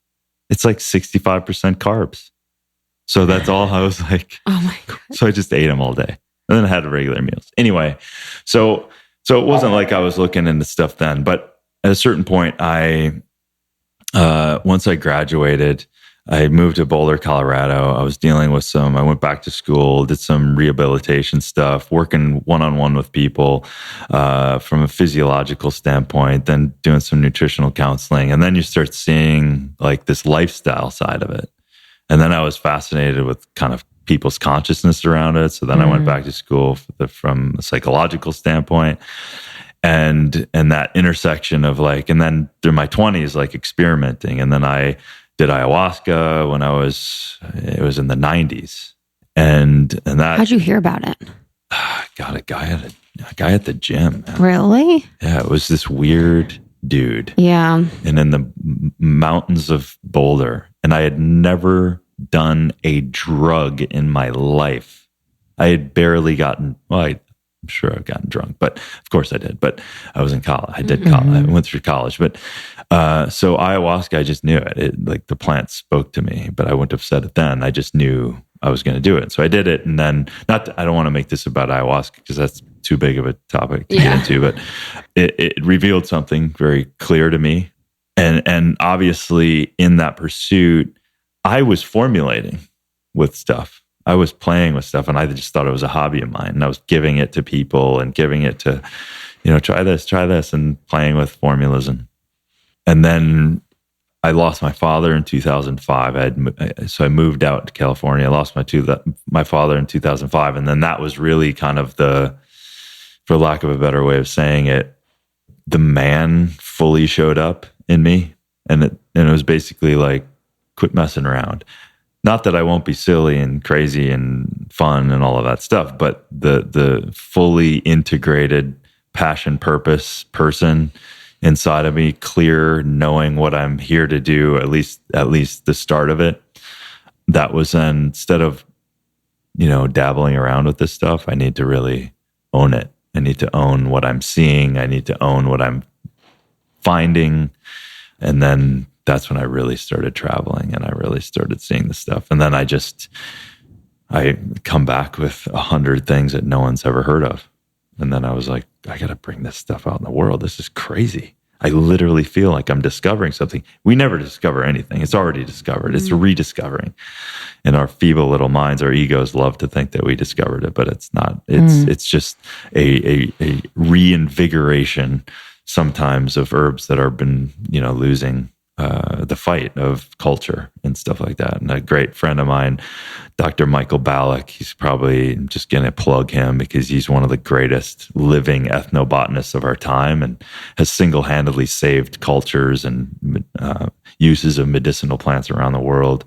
Speaker 1: It's like 65% carbs. So that's all I was like.
Speaker 2: Oh my God.
Speaker 1: So I just ate them all day. And then I had regular meals. Anyway, so it wasn't like I was looking into stuff then. But at a certain point, once I graduated, I moved to Boulder, Colorado. I was dealing with I went back to school, did some rehabilitation stuff, working one-on-one with people from a physiological standpoint, then doing some nutritional counseling. And then you start seeing like this lifestyle side of it. And then I was fascinated with kind of people's consciousness around it. So then I went back to school from a psychological standpoint, and that intersection of like, and then through my 20s, like experimenting. And then I did ayahuasca when it was in the 90s. And that.
Speaker 2: How'd you hear about it?
Speaker 1: Got a guy at the gym. Man.
Speaker 2: Really?
Speaker 1: Yeah. It was this weird dude.
Speaker 2: Yeah.
Speaker 1: And in the mountains of Boulder. And I had never done a drug in my life. I had barely gotten, I'm sure I've gotten drunk, but of course I did. But I was in college. I did college. I went through college. But so ayahuasca, I just knew it. Like the plant spoke to me, but I wouldn't have said it then. I just knew I was going to do it. So I did it. And then, I don't want to make this about ayahuasca because that's too big of a topic to get into, but it revealed something very clear to me. And obviously in that pursuit, I was formulating with stuff. I was playing with stuff, and I just thought it was a hobby of mine. And I was giving it to people and giving it to, try this, and playing with formulas. And then I lost my father in 2005. So I moved out to California. I lost my father in 2005. And then that was really kind of for lack of a better way of saying it, the man fully showed up in me. And it was basically like, quit messing around. Not that I won't be silly and crazy and fun and all of that stuff, but the fully integrated passion, purpose person inside of me, clear, knowing what I'm here to do, at least the start of it. That was then, instead of, dabbling around with this stuff, I need to really own it. I need to own what I'm seeing. I need to own what I'm finding. And then that's when I really started traveling and I really started seeing the stuff. And then I come back with 100 things that no one's ever heard of. And then I was like, I got to bring this stuff out in the world. This is crazy. I literally feel like I'm discovering something. We never discover anything. It's already discovered. It's rediscovering. In our feeble little minds, our egos love to think that we discovered it, but it's not. It's just a reinvigoration sometimes of herbs that have been, losing the fight of culture and stuff like that. And a great friend of mine, Dr. Michael Ballack, he's probably, I'm just going to plug him because he's one of the greatest living ethnobotanists of our time and has single-handedly saved cultures and uses of medicinal plants around the world.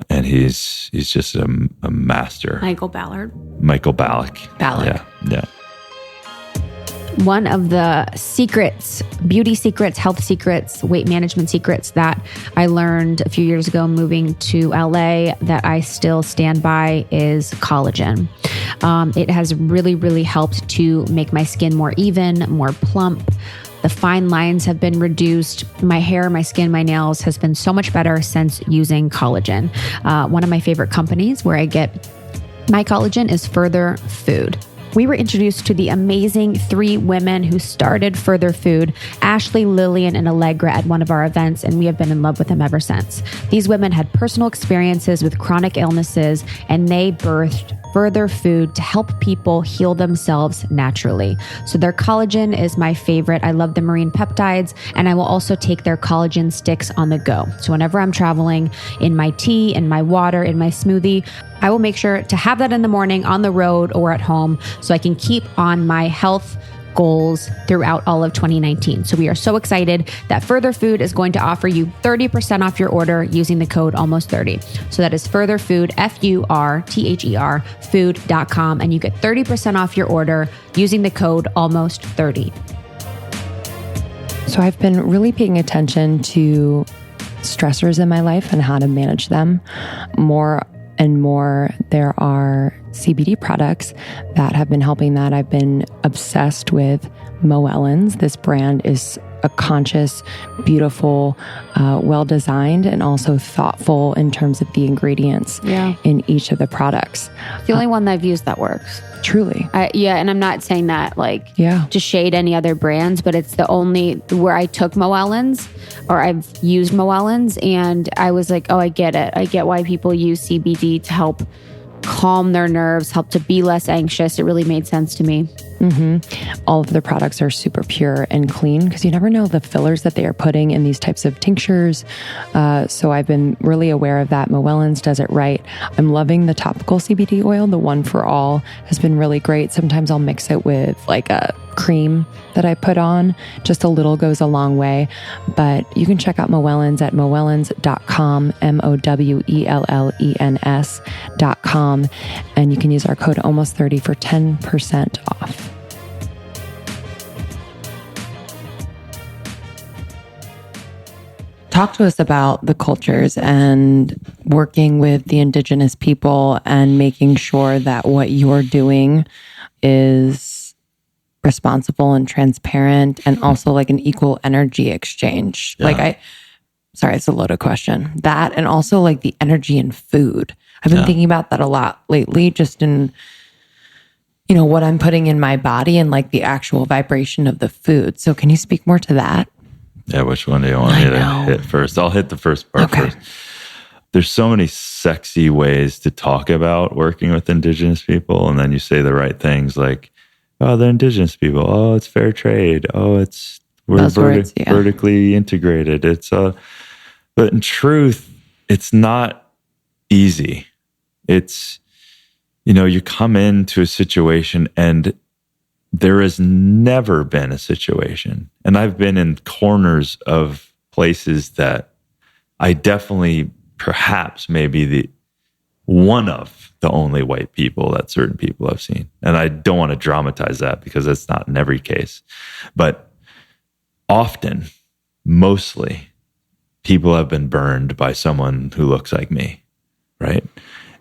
Speaker 1: And he's just a master.
Speaker 2: Michael Ballard.
Speaker 1: Michael Ballack.
Speaker 3: Ballack.
Speaker 1: Yeah.
Speaker 2: One of the secrets, beauty secrets, health secrets, weight management secrets that I learned a few years ago moving to LA that I still stand by is collagen. It has really, really helped to make my skin more even, more plump. The fine lines have been reduced. My hair, my skin, my nails has been so much better since using collagen. One of my favorite companies where I get my collagen is Further Food. We were introduced to the amazing 3 women who started Further Food, Ashley, Lillian, and Allegra at one of our events, and we have been in love with them ever since. These women had personal experiences with chronic illnesses, and they birthed Further Food to help people heal themselves naturally. So their collagen is my favorite. I love the marine peptides, and I will also take their collagen sticks on the go. So whenever I'm traveling, in my tea, in my water, in my smoothie, I will make sure to have that in the morning on the road or at home so I can keep on my health goals throughout all of 2019. So we are so excited that Further Food is going to offer you 30% off your order using the code ALMOST30. So that is Further Food, FURTHER, food.com, and you get 30% off your order using the code ALMOST30.
Speaker 3: So I've been really paying attention to stressors in my life and how to manage them more and more. There are CBD products that have been helping that. I've been obsessed with Moellons. This brand is a conscious, beautiful, well-designed, and also thoughtful in terms of the ingredients in each of the products.
Speaker 2: The only one that I've used that works.
Speaker 3: Truly.
Speaker 2: And I'm not saying that to shade any other brands, but it's the only where I took Moellons or I've used Moellons and I was like, oh, I get it. I get why people use CBD to help calm their nerves, help to be less anxious. It really made sense to me.
Speaker 3: Mm-hmm. All of the products are super pure and clean because you never know the fillers that they are putting in these types of tinctures. So I've been really aware of that. Moellons does it right. I'm loving the topical CBD oil. The One for All has been really great. Sometimes I'll mix it with like a cream that I put on. Just a little goes a long way. But you can check out Moellons at moellons.com, MOWELLENS.com. And you can use our code ALMOST30 for 10% off. Talk to us about the cultures and working with the Indigenous people and making sure that what you're doing is responsible and transparent and also like an equal energy exchange.
Speaker 1: Yeah.
Speaker 3: Sorry, it's a loaded question. That and also like the energy in food. I've been thinking about that a lot lately, just in, what I'm putting in my body and like the actual vibration of the food. So can you speak more to that?
Speaker 1: Yeah, which one do you want me to hit first? I'll hit the first part first. There's so many sexy ways to talk about working with Indigenous people, and then you say the right things like, oh, they're Indigenous people. Oh, it's fair trade. Oh, we're vertically integrated. But in truth, it's not easy. It's, you come into a situation and there has never been a situation. And I've been in corners of places that I definitely, perhaps maybe one of the only white people that certain people have seen. And I don't want to dramatize that because that's not in every case. But often, mostly, people have been burned by someone who looks like me, right?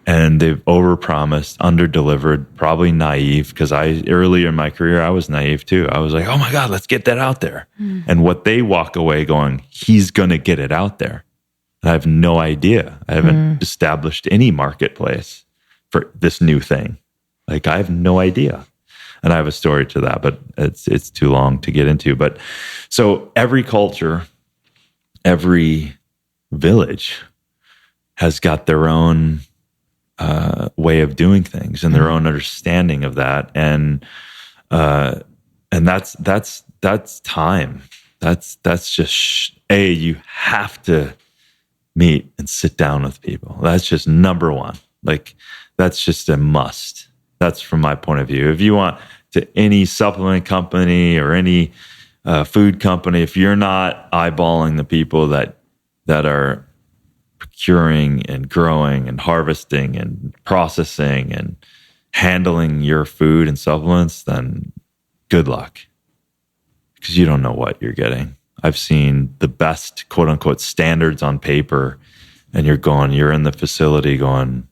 Speaker 1: and they've overpromised, underdelivered, probably naive, because earlier in my career, I was naive too. I was like, oh my God, let's get that out there. And what they walk away going, he's going to get it out there. And I have no idea. I haven't established any marketplace for this new thing. Like, I have no idea. And I have a story to that, but it's too long to get into. But so every culture, every village has got their own way of doing things and their own understanding of that, and that's time. That's just you have to meet and sit down with people. That's just number one. Like, that's just a must. That's from my point of view. If you want to any supplement company or any food company, if you're not eyeballing the people that are procuring and growing and harvesting and processing and handling your food and supplements, then good luck, because you don't know what you're getting. I've seen the best quote unquote standards on paper, and you're in the facility going,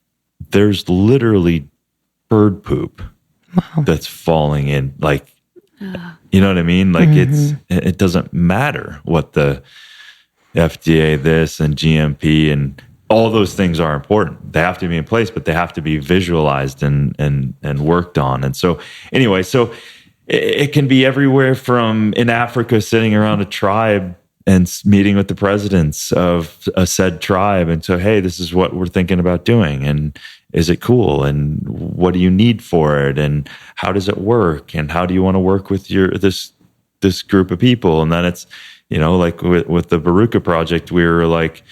Speaker 1: there's literally bird poop that's falling in. Like, you know what I mean? Like, it doesn't matter what the FDA this and GMP and all those things are important. They have to be in place, but they have to be visualized and worked on. And so anyway, so it can be everywhere from in Africa, sitting around a tribe and meeting with the presidents of a said tribe. And so, hey, this is what we're thinking about doing. And is it cool? And what do you need for it? And how does it work? And how do you want to work with this group of people? And then it's, like with the Baruka project, we were like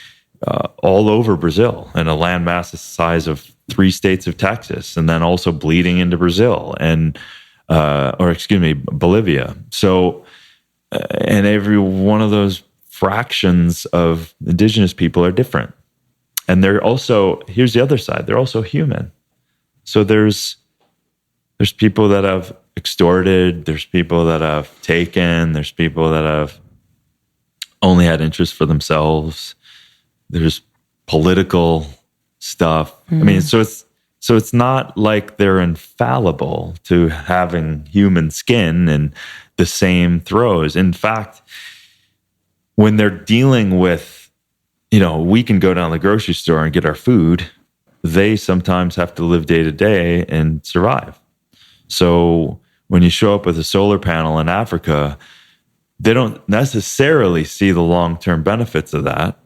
Speaker 1: all over Brazil in a landmass the size of 3 states of Texas, and then also bleeding into Brazil and, Bolivia. So, and every one of those fractions of Indigenous people are different. And they're also, here's the other side, they're also human. So there's people that have extorted, there's people that have taken, there's people that have only had interest for themselves. There's political stuff. I mean, so it's not like they're infallible to having human skin and the same throws. In fact, when they're dealing with, we can go down to the grocery store and get our food. They sometimes have to live day to day and survive. So when you show up with a solar panel in Africa, they don't necessarily see the long-term benefits of that.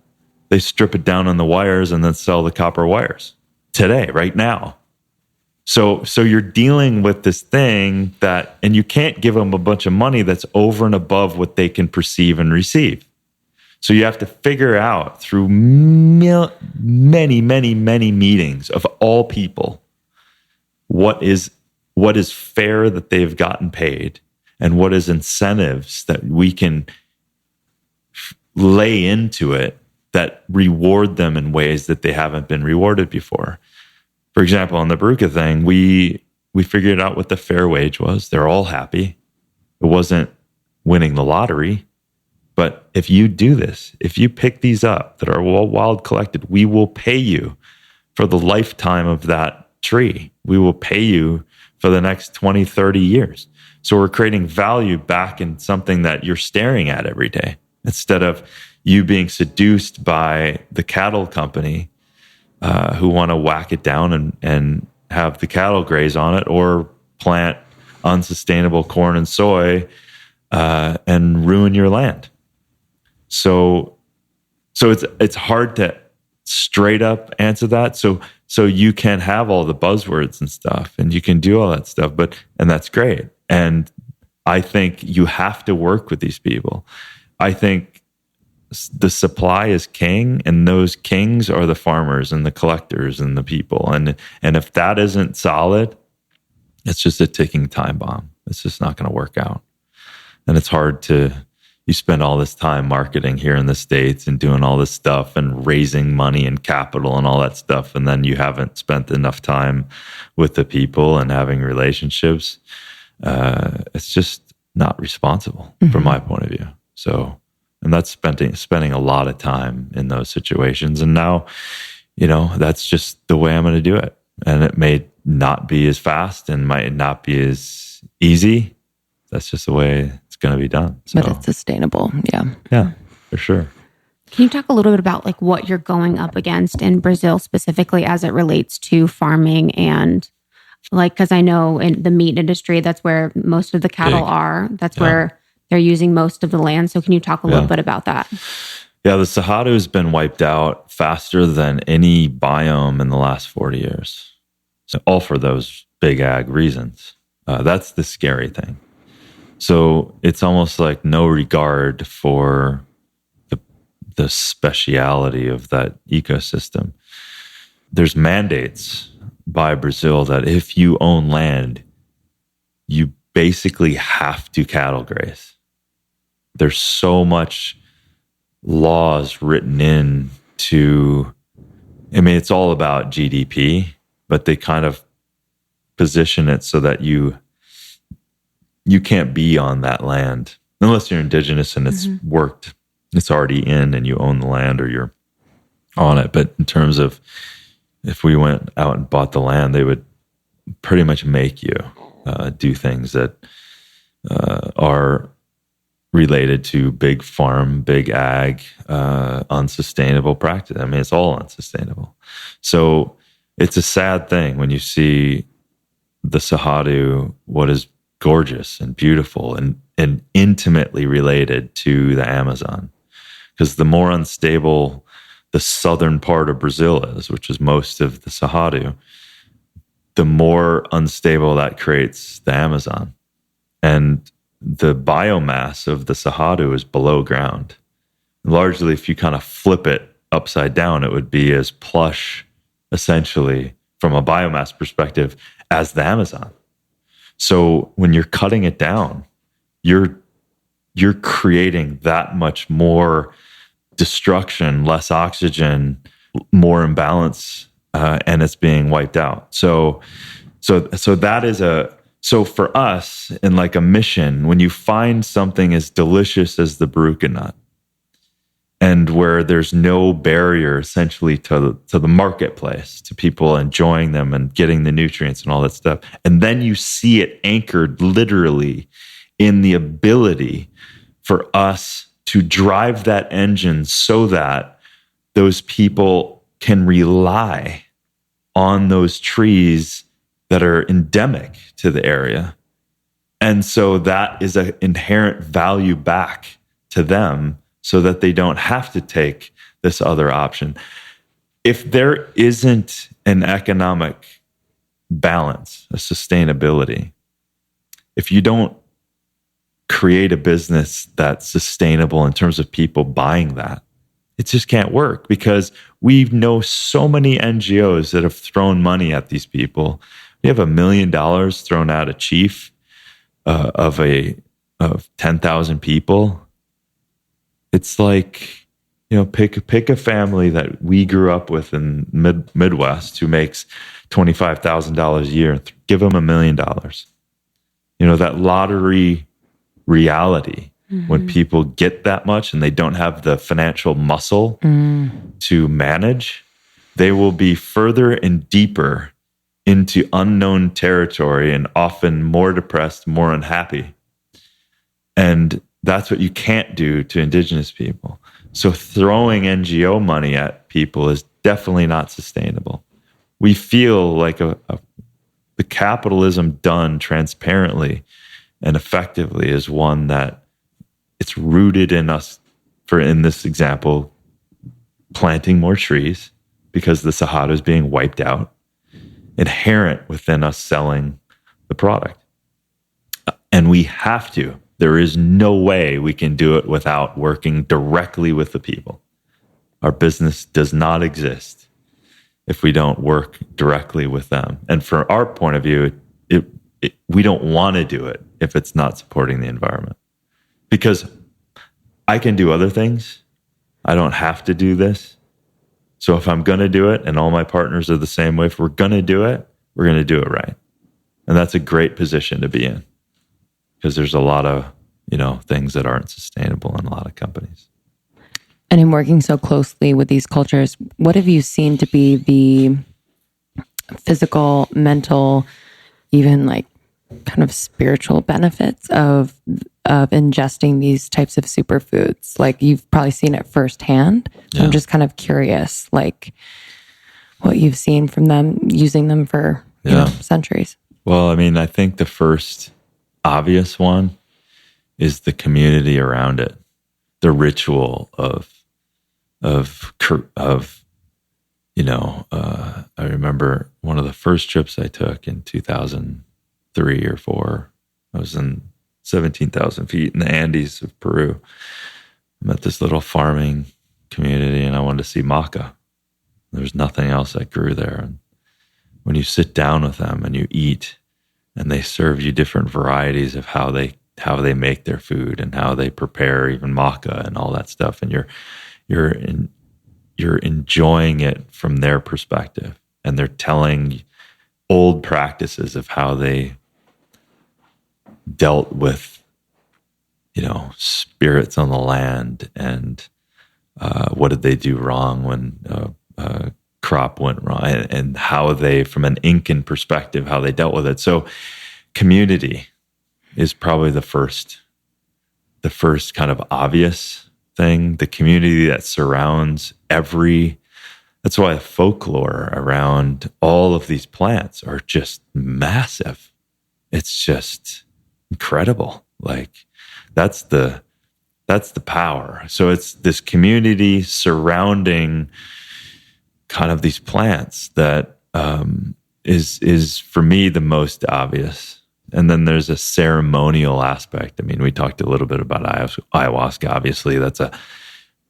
Speaker 1: They strip it down on the wires and then sell the copper wires today, right now. So you're dealing with this thing and you can't give them a bunch of money that's over and above what they can perceive and receive. So you have to figure out through many, many, many meetings of all people, what is fair that they've gotten paid, and what is incentives that we can lay into it that reward them in ways that they haven't been rewarded before. For example, on the Baruka thing, we figured out what the fair wage was. They're all happy. It wasn't winning the lottery. But if you do this, if you pick these up that are wild collected, we will pay you for the lifetime of that tree. We will pay you for the next 20, 30 years. So we're creating value back in something that you're staring at every day, instead of you being seduced by the cattle company who want to whack it down and have the cattle graze on it, or plant unsustainable corn and soy and ruin your land. So it's hard to straight up answer that. So you can have all the buzzwords and stuff, and you can do all that stuff, and that's great. And I think you have to work with these people. I think the supply is king, and those kings are the farmers and the collectors and the people. And if that isn't solid, it's just a ticking time bomb. It's just not going to work out. And it's hard you spend all this time marketing here in the States and doing all this stuff and raising money and capital and all that stuff, and then you haven't spent enough time with the people and having relationships. It's just not responsible from my point of view. So, and that's spending a lot of time in those situations. And now, that's just the way I'm going to do it. And it may not be as fast and might not be as easy. That's just the way it's going to be done. So,
Speaker 3: but it's sustainable. Yeah.
Speaker 1: Yeah, for sure.
Speaker 2: Can you talk a little bit about like what you're going up against in Brazil specifically as it relates to farming and like, because I know in the meat industry, that's where most of the cattle are. That's where they're using most of the land. So can you talk a little bit about that?
Speaker 1: Yeah, the Cerrado has been wiped out faster than any biome in the last 40 years. So all for those big ag reasons. That's the scary thing. So it's almost like no regard for the speciality of that ecosystem. There's mandates by Brazil that if you own land, you basically have to cattle graze. There's so much laws written in to, it's all about GDP, but they kind of position it so that you can't be on that land unless you're indigenous and it's worked. It's already in and you own the land or you're on it. But in terms of if we went out and bought the land, they would pretty much make you do things that are related to big farm, big ag, unsustainable practice. It's all unsustainable. So it's a sad thing when you see the Cerrado, what is gorgeous and beautiful and intimately related to the Amazon. Because the more unstable the southern part of Brazil is, which is most of the Cerrado, the more unstable that creates the Amazon. And the biomass of the Cerrado is below ground. Largely, if you kind of flip it upside down, it would be as plush, essentially, from a biomass perspective, as the Amazon. So when you're cutting it down, you're creating that much more destruction, less oxygen, more imbalance, and it's being wiped out. So that is so for us in like a mission, when you find something as delicious as the Baruka nut, and where there's no barrier essentially to the marketplace, to people enjoying them and getting the nutrients and all that stuff, and then you see it anchored literally in the ability for us to drive that engine so that those people can rely on those trees that are endemic to the area. And so that is an inherent value back to them so that they don't have to take this other option. If there isn't an economic balance, a sustainability, if you don't create a business that's sustainable in terms of people buying that, it just can't work, because we know so many NGOs that have thrown money at these people. We have $1 million thrown at a chief of 10,000 people. It's like, pick a family that we grew up with in Midwest who makes $25,000 a year. Give them $1 million. That lottery reality, when people get that much and they don't have the financial muscle to manage, they will be further and deeper into unknown territory and often more depressed, more unhappy. And that's what you can't do to Indigenous people. So throwing NGO money at people is definitely not sustainable. We feel like the capitalism done transparently and effectively is one that it's rooted in us, in this example, planting more trees because the Cerrado is being wiped out, inherent within us selling the product. And we have to. There is no way we can do it without working directly with the people. Our business does not exist if we don't work directly with them. And from our point of view, we don't want to do it if it's not supporting the environment. Because I can do other things. I don't have to do this. So if I'm going to do it, and all my partners are the same way, if we're going to do it, we're going to do it right. And that's a great position to be in, because there's a lot of, things that aren't sustainable in a lot of companies.
Speaker 3: And in working so closely with these cultures, what have you seen to be the physical, mental, even like kind of spiritual benefits of ingesting these types of superfoods? Like you've probably seen it firsthand.
Speaker 1: Yeah.
Speaker 3: I'm just kind of curious, like what you've seen from them using them for you know, centuries.
Speaker 1: Well, I mean, I think the first obvious one is the community around it, the ritual of you know. I remember one of the first trips I took in 2003 or 4. I was in 17,000 feet in the Andes of Peru. I met this little farming community, and I wanted to see maca. There's nothing else that grew there. And when you sit down with them and you eat, and they serve you different varieties of how they make their food and how they prepare even maca and all that stuff, and you're enjoying it from their perspective, and they're telling old practices of how they dealt with, you know, spirits on the land, and what did they do wrong when crop went wrong, and how they, from an Incan perspective, how they dealt with it. So community is probably the first kind of obvious thing. The community that surrounds that's why folklore around all of these plants are just massive. It's just incredible. Like that's the power. So it's this community surrounding kind of these plants that is for me the most obvious. And then there's a ceremonial aspect. I mean, we talked a little bit about ayahuasca. Obviously, that's a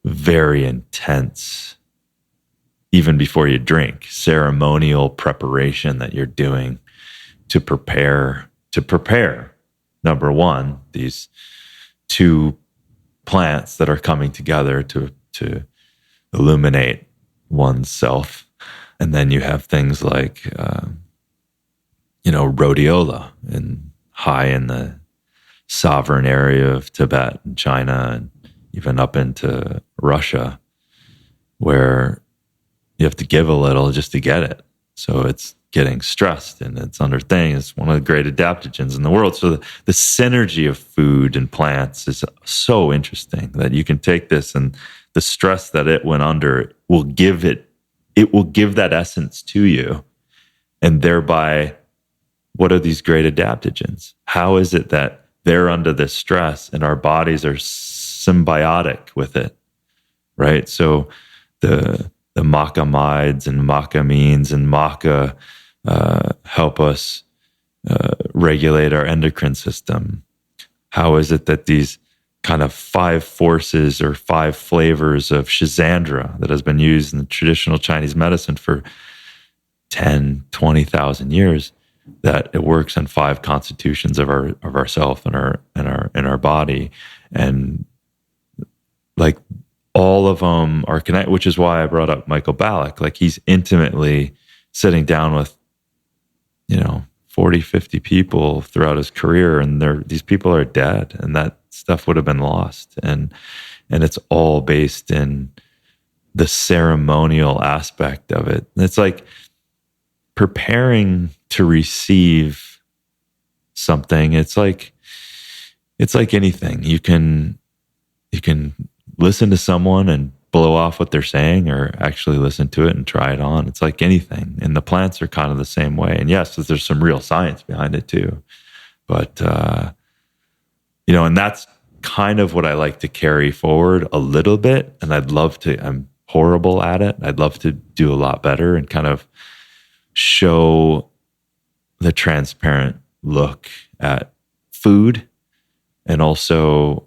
Speaker 1: very intense, even before you drink, ceremonial preparation that you're doing to prepare. Number one, these two plants that are coming together to illuminate oneself. And then you have things like, rhodiola high in the sovereign area of Tibet and China and even up into Russia, where you have to give a little just to get it. So it's getting stressed and it's under things. It's one of the great adaptogens in the world. So the synergy of food and plants is so interesting that you can take this, and the stress that it went under will give that essence to you. And thereby, what are these great adaptogens? How is it that they're under this stress and our bodies are symbiotic with it, right? So the macamides and macamines and maca help us regulate our endocrine system. How is it that these kind of 5 forces or 5 flavors of Schizandra that has been used in the traditional Chinese medicine for 10, 20,000 years, that it works on 5 constitutions of ourself and our body, and like all of them are connected, which is why I brought up Michael Ballack. Like he's intimately sitting down with 40, 50 people throughout his career, and these people are dead, and that stuff would have been lost, and it's all based in the ceremonial aspect of it. And it's like preparing to receive something. It's like anything. You can listen to someone and blow off what they're saying, or actually listen to it and try it on. It's like anything. And the plants are kind of the same way. And yes, there's some real science behind it too. But, and that's kind of what I like to carry forward a little bit. And I'm horrible at it. I'd love to do a lot better and kind of show the transparent look at food, and also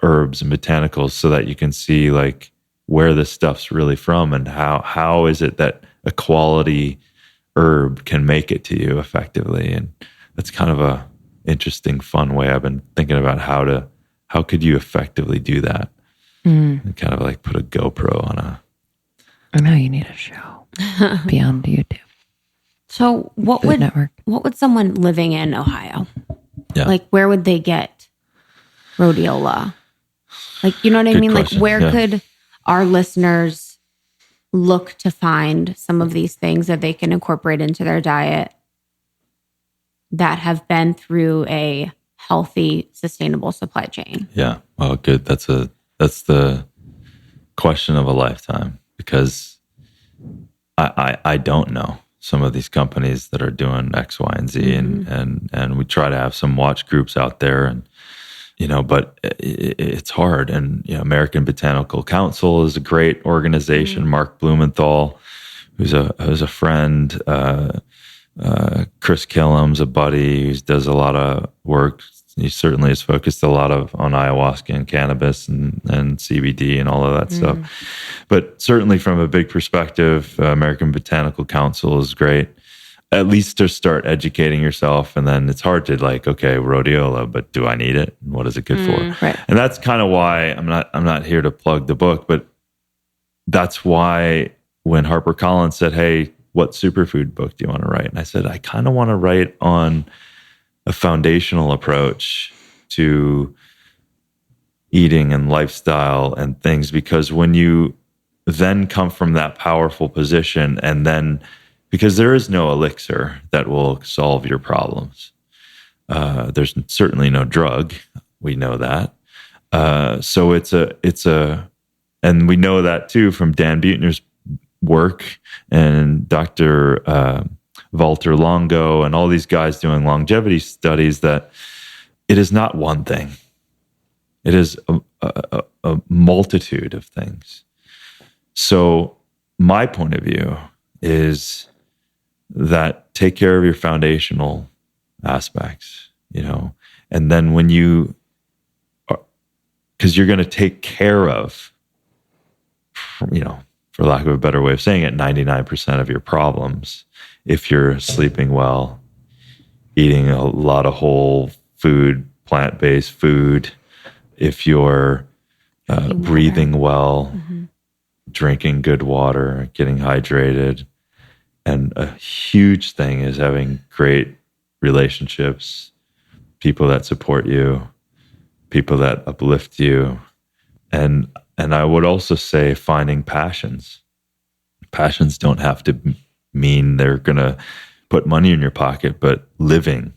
Speaker 1: herbs and botanicals, so that you can see like where this stuff's really from, and how is it that a quality herb can make it to you effectively. And that's kind of a interesting, fun way I've been thinking about how could you effectively do that, and kind of like put a GoPro on
Speaker 3: I know you need a show beyond YouTube.
Speaker 2: So what would someone living in Ohio, like where would they get rhodiola? Like, you know what I mean?
Speaker 1: Question.
Speaker 2: Like where our listeners look to find some of these things that they can incorporate into their diet that have been through a healthy, sustainable supply chain?
Speaker 1: Yeah. Oh, good. That's the question of a lifetime, because I don't know some of these companies that are doing X, Y, and Z, and we try to have some watch groups out there, and but it's hard. And American Botanical Council is a great organization. Mark Blumenthal, who's a friend, Chris Killam's a buddy who does a lot of work. He certainly is focused a lot on ayahuasca and cannabis and CBD and all of that stuff. But certainly from a big perspective, American Botanical Council is great, at least to start educating yourself. And then it's hard to okay, rhodiola, but do I need it? And what is it good for?
Speaker 2: Right.
Speaker 1: And that's kind of why I'm not here to plug the book, but that's why when HarperCollins said, hey, what superfood book do you want to write? And I said, I kind of want to write on a foundational approach to eating and lifestyle and things, because when you then come from that powerful position, and then because there is no elixir that will solve your problems, there's certainly no drug, we know that, so it's a and we know that too from Dan Buettner's work and Dr. Walter Longo and all these guys doing longevity studies, that it is not one thing. It is a multitude of things. So my point of view is that take care of your foundational aspects, and then when you are, because you're going to take care of, for lack of a better way of saying it, 99% of your problems if you're sleeping well, eating a lot of whole food, plant-based food, if you're breathing well, drinking good water, getting hydrated. And a huge thing is having great relationships, people that support you, people that uplift you. And I would also say finding passions. Passions don't have to mean they're going to put money in your pocket, but living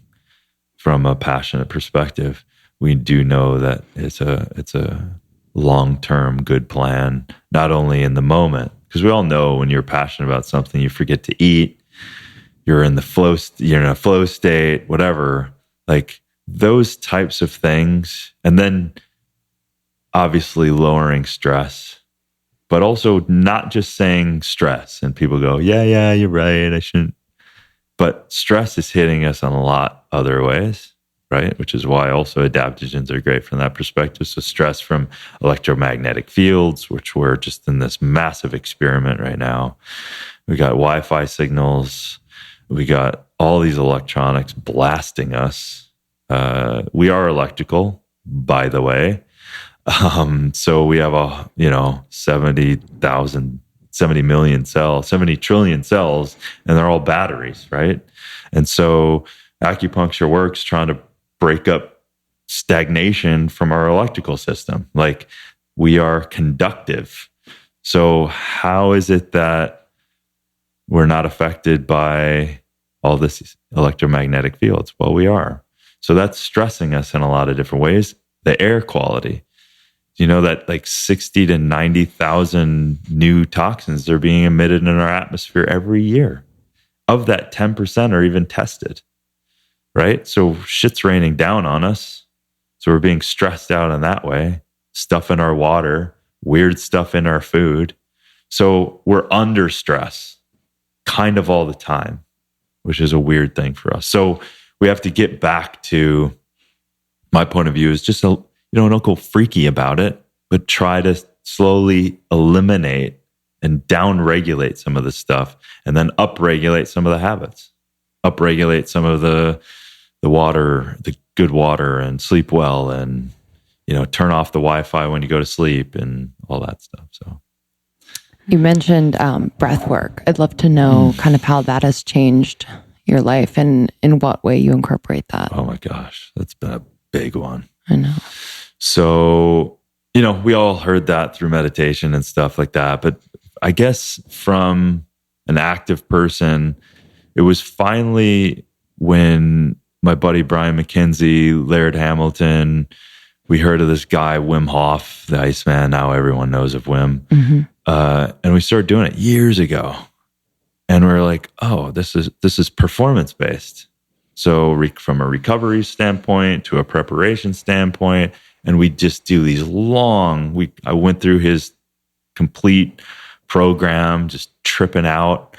Speaker 1: from a passionate perspective, we do know that it's a long-term good plan, not only in the moment, because we all know when you're passionate about something, you forget to eat, you're in a flow state, whatever, like those types of things. And then obviously lowering stress, but also not just saying stress. And people go, yeah, you're right, I shouldn't. But stress is hitting us in a lot other ways, right? Which is why also adaptogens are great from that perspective. So stress from electromagnetic fields, which we're just in this massive experiment right now. We got Wi-Fi signals. We got all these electronics blasting us. We are electrical, by the way. So we have 70 trillion cells, and they're all batteries, right? And so acupuncture works trying to break up stagnation from our electrical system. Like, we are conductive. So how is it that we're not affected by all this electromagnetic fields? Well, we are. So that's stressing us in a lot of different ways. The air quality. You know that like 60 to 90,000 new toxins are being emitted in our atmosphere every year. Of that, 10% are even tested, right? So shit's raining down on us. So we're being stressed out in that way. Stuff in our water, weird stuff in our food. So we're under stress kind of all the time, which is a weird thing for us. So we have to get back to, my point of view is just don't go freaky about it, but try to slowly eliminate and down-regulate some of the stuff, and then up-regulate some of the habits. Up-regulate some of the water, the good water, and sleep well, and turn off the Wi-Fi when you go to sleep, and all that stuff. So,
Speaker 3: you mentioned breath work. I'd love to know kind of how that has changed your life, and in what way you incorporate that.
Speaker 1: Oh my gosh, that's been a big one.
Speaker 3: I know.
Speaker 1: So we all heard that through meditation and stuff like that. But I guess from an active person, it was finally when my buddy Brian McKenzie, Laird Hamilton, we heard of this guy, Wim Hof, the Iceman. Now everyone knows of Wim. And we started doing it years ago. And we're like, oh, this is performance based. So from a recovery standpoint to a preparation standpoint, and we just do these I went through his complete program, just tripping out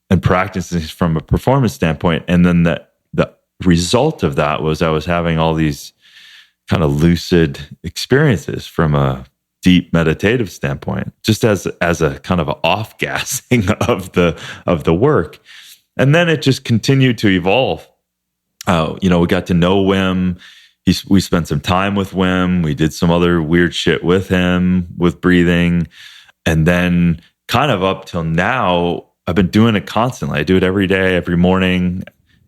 Speaker 1: and practicing from a performance standpoint. And then the result of that was I was having all these kind of lucid experiences from a deep meditative standpoint, just as a kind of off-gassing of the work. And then it just continued to evolve. We got to know Wim. We spent some time with Wim. We did some other weird shit with him, with breathing. And then kind of up till now, I've been doing it constantly. I do it every day, every morning.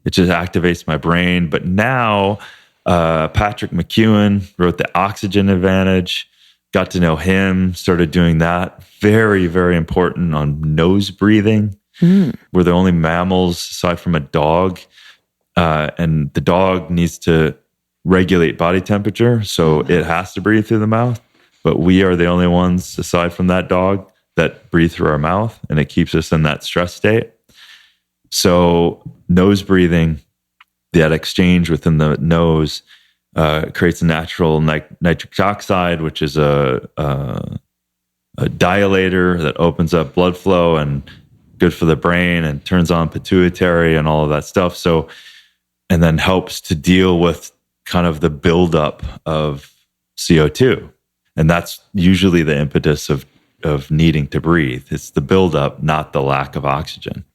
Speaker 1: It just activates my brain. But now, Patrick McEwen wrote The Oxygen Advantage. Got to know him, started doing that. Very, very important on nose breathing. We're the only mammals, aside from a dog, and the dog needs to regulate body temperature, so it has to breathe through the mouth. But we are the only ones, aside from that dog, that breathe through our mouth, and it keeps us in that stress state. So nose breathing, that exchange within the nose, creates a natural nitric oxide, which is a dilator that opens up blood flow and good for the brain and turns on pituitary and all of that stuff. So, and then helps to deal with kind of the buildup of CO2. And that's usually the impetus of needing to breathe. It's the buildup, not the lack of oxygen.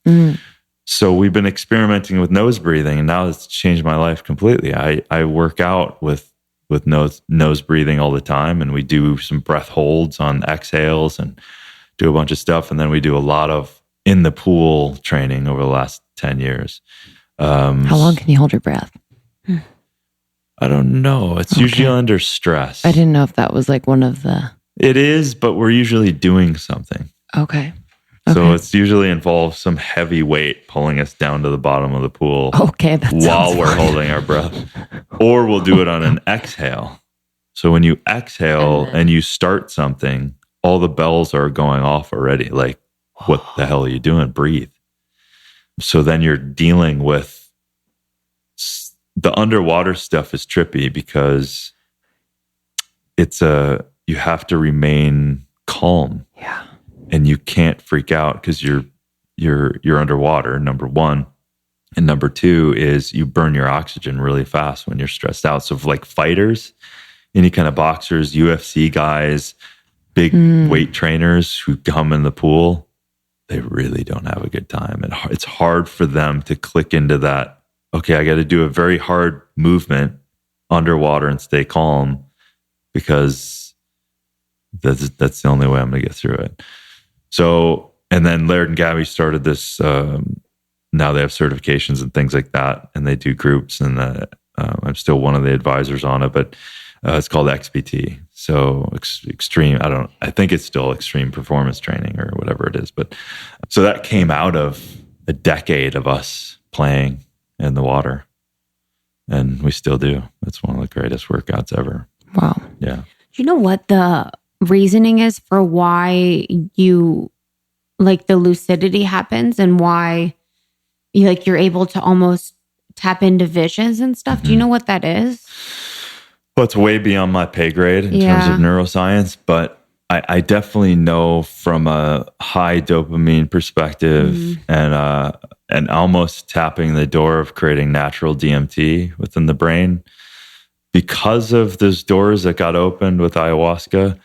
Speaker 1: So we've been experimenting with nose breathing, and now it's changed my life completely. I work out with nose breathing all the time, and we do some breath holds on exhales and do a bunch of stuff. And then we do a lot of in the pool training over the last 10 years.
Speaker 3: How long can you hold your breath?
Speaker 1: I don't know. It's usually under stress.
Speaker 3: I didn't know if that was like one of the...
Speaker 1: It is, but we're usually doing something.
Speaker 3: Okay.
Speaker 1: So it's usually involves some heavy weight pulling us down to the bottom of the pool.
Speaker 3: Okay,
Speaker 1: while we're holding our breath. Or we'll do it on an exhale. So when you exhale and you start something, all the bells are going off already. Like, what the hell are you doing? Breathe. So then you're dealing with the underwater stuff is trippy because you have to remain calm.
Speaker 3: Yeah.
Speaker 1: And you can't freak out because you're underwater, number one. And number two is you burn your oxygen really fast when you're stressed out. So like fighters, any kind of boxers, UFC guys, big weight trainers who come in the pool, they really don't have a good time. And it's hard for them to click into that, okay, I got to do a very hard movement underwater and stay calm because that's the only way I'm going to get through it. So, and then Laird and Gabby started this, now they have certifications and things like that, and they do groups, and I'm still one of the advisors on it, but it's called XPT. So extreme, I think it's still extreme performance training or whatever it is. But so that came out of a decade of us playing in the water, and we still do. It's one of the greatest workouts ever.
Speaker 3: Wow.
Speaker 1: Yeah.
Speaker 2: Do you know what the reasoning is for why you like the lucidity happens and why you're able to almost tap into visions and stuff? Do you know what that is?
Speaker 1: Well, it's way beyond my pay grade in terms of neuroscience, but I definitely know from a high dopamine perspective and almost tapping the door of creating natural DMT within the brain. Because of those doors that got opened with ayahuasca,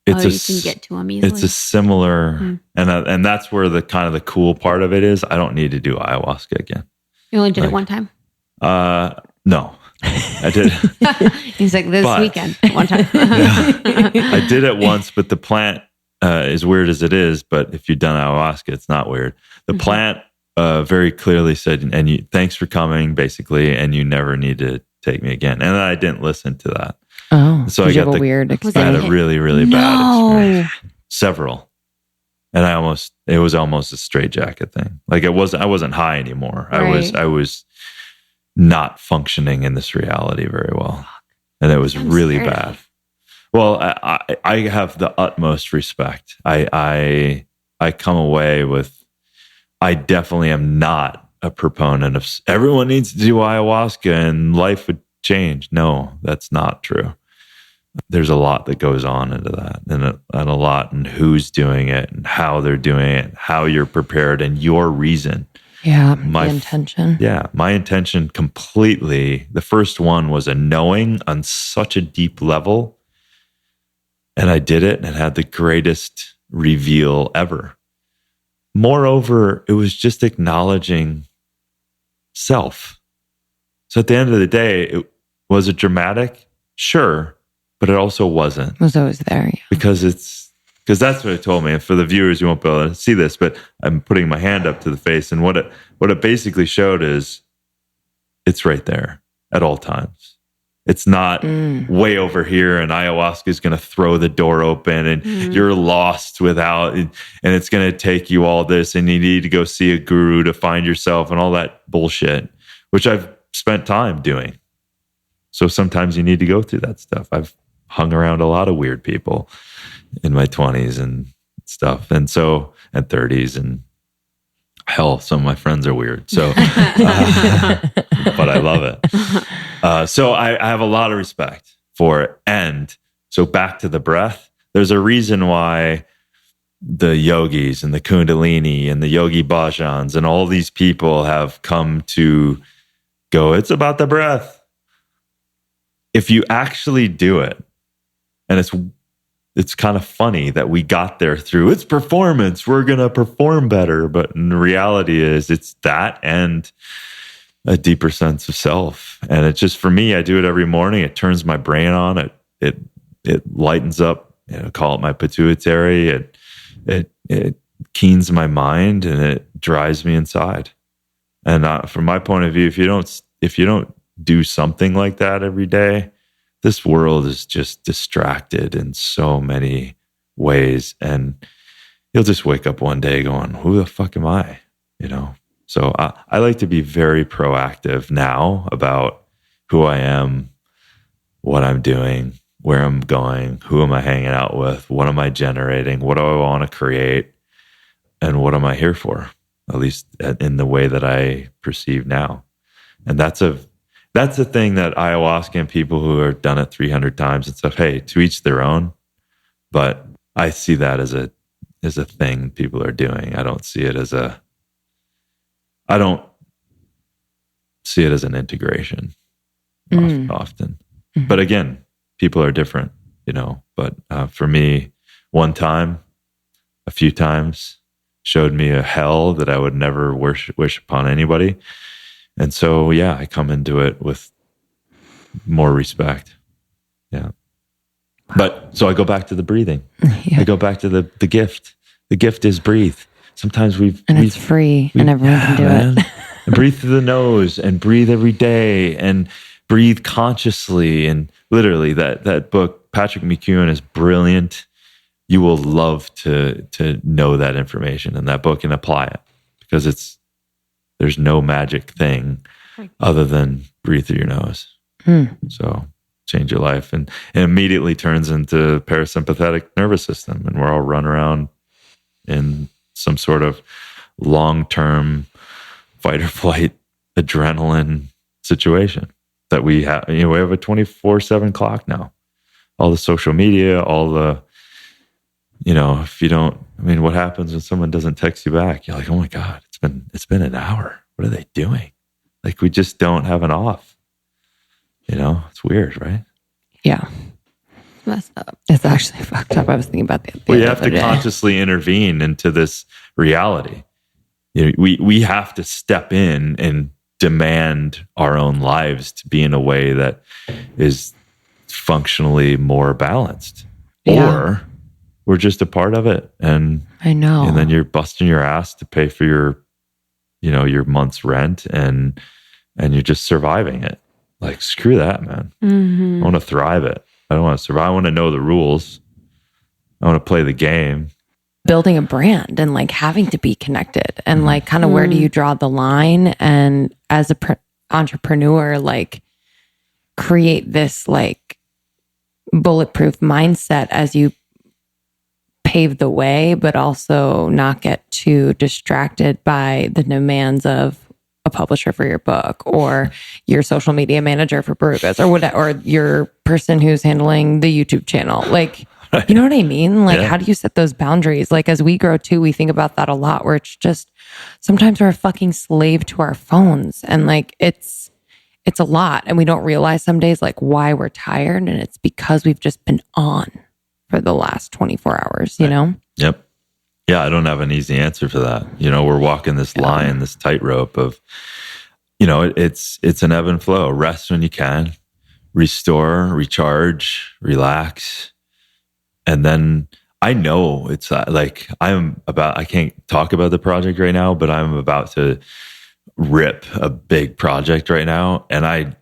Speaker 1: you can get to them easily. It's a similar, and that's where the kind of the cool part of it is. I don't need to do ayahuasca again.
Speaker 2: You only did it one time?
Speaker 1: No, I did.
Speaker 2: He's like, this weekend, one time.
Speaker 1: I did it once, but the plant, as weird as it is, but if you've done ayahuasca, it's not weird. The plant very clearly said, thanks for coming, basically, and you never need to take me again. And I didn't listen to that.
Speaker 3: Oh,
Speaker 1: So
Speaker 3: did
Speaker 1: I
Speaker 3: you
Speaker 1: got
Speaker 3: have a
Speaker 1: the
Speaker 3: weird
Speaker 1: I had a
Speaker 3: experience?
Speaker 1: really, really bad experience. Several. And it was almost a straitjacket thing. Like I wasn't high anymore.
Speaker 2: Right.
Speaker 1: I was not functioning in this reality very well. And it was really bad. Well, I have the utmost respect. I come away with, I definitely am not a proponent of everyone needs to do ayahuasca and life would change. No, that's not true. There's a lot that goes on into that, and a lot in who's doing it and how they're doing it, how you're prepared, and your reason.
Speaker 3: Yeah, the intention.
Speaker 1: Yeah, my intention completely. The first one was a knowing on such a deep level, and I did it and had the greatest reveal ever. Moreover, it was just acknowledging self. So at the end of the day, was it dramatic? Sure. But it also wasn't.
Speaker 3: It was always there. Yeah.
Speaker 1: Because that's what it told me. And for the viewers, you won't be able to see this, but I'm putting my hand up to the face. And what it basically showed is it's right there at all times. It's not way over here and ayahuasca is going to throw the door open and you're lost without, and it's going to take you all this and you need to go see a guru to find yourself and all that bullshit, which I've spent time doing. So sometimes you need to go through that stuff. I've hung around a lot of weird people in my 20s and stuff. And 30s, and hell, some of my friends are weird. So, but I love it. So I have a lot of respect for it. And so back to the breath, there's a reason why the yogis and the Kundalini and the Yogi Bhajans and all these people have come to go, it's about the breath. If you actually do it, and it's kind of funny that we got there through it's performance, we're going to perform better. But in reality is it's that and a deeper sense of self. And it's just, for me, I do it every morning. It turns my brain on. It lightens up, call it my pituitary. It keens my mind and it drives me inside. And from my point of view, if you don't do something like that every day, this world is just distracted in so many ways. And you'll just wake up one day going, who the fuck am I? So I like to be very proactive now about who I am, what I'm doing, where I'm going, who am I hanging out with, what am I generating, what do I want to create, and what am I here for, at least in the way that I perceive now. And that's a thing that ayahuasca and people who have done it 300 times and stuff, hey, to each their own. But I see that as a thing people are doing. I don't see it as an integration often. Mm-hmm. But again, people are different, But for me, one time, a few times, showed me a hell that I would never wish upon anybody. And so, yeah, I come into it with more respect. Yeah. But so I go back to the breathing. Yeah. I go back to the gift. The gift is breathe. Sometimes
Speaker 3: it's free and everyone can do it.
Speaker 1: And breathe through the nose and breathe every day and breathe consciously. And literally that book, Patrick McEwen, is brilliant. You will love to know that information in that book and apply it, because there's no magic thing other than breathe through your nose. So change your life. And it immediately turns into parasympathetic nervous system. And we're all run around in some sort of long-term fight or flight adrenaline situation that we have. We have a 24/7 clock now. All the social media, all the, if you don't, what happens when someone doesn't text you back? You're like, oh my God, it's been an hour. What are they doing? Like, we just don't have an off. It's weird, right?
Speaker 3: Yeah. It's messed up. It's actually fucked up. I was thinking about that.
Speaker 1: We have to consciously intervene into this reality. We have to step in and demand our own lives to be in a way that is functionally more balanced. Yeah. Or we're just a part of it. And
Speaker 3: I know.
Speaker 1: And then you're busting your ass to pay for your month's rent and you're just surviving it. Like, screw that, man. Mm-hmm. I want to thrive it. I don't want to survive. I want to know the rules. I want to play the game.
Speaker 3: Building a brand and like having to be connected and like kind of where do you draw the line? And as a entrepreneur, like create this like bulletproof mindset as you pave the way, but also not get too distracted by the demands of a publisher for your book or your social media manager for Barukas or whatever, or your person who's handling the YouTube channel. Like, you know what I mean? Like, how do you set those boundaries? Like, as we grow too, we think about that a lot, where it's just sometimes we're a fucking slave to our phones, and like it's a lot, and we don't realize some days like why we're tired, and it's because we've just been on for the last 24 hours. You know?
Speaker 1: Yep. Yeah, I don't have an easy answer for that. You know, we're walking this line, this tightrope of, you know, it's an ebb and flow. Rest when you can, restore, recharge, relax. And then I know it's like I can't talk about the project right now, but I'm about to rip a big project right now. And I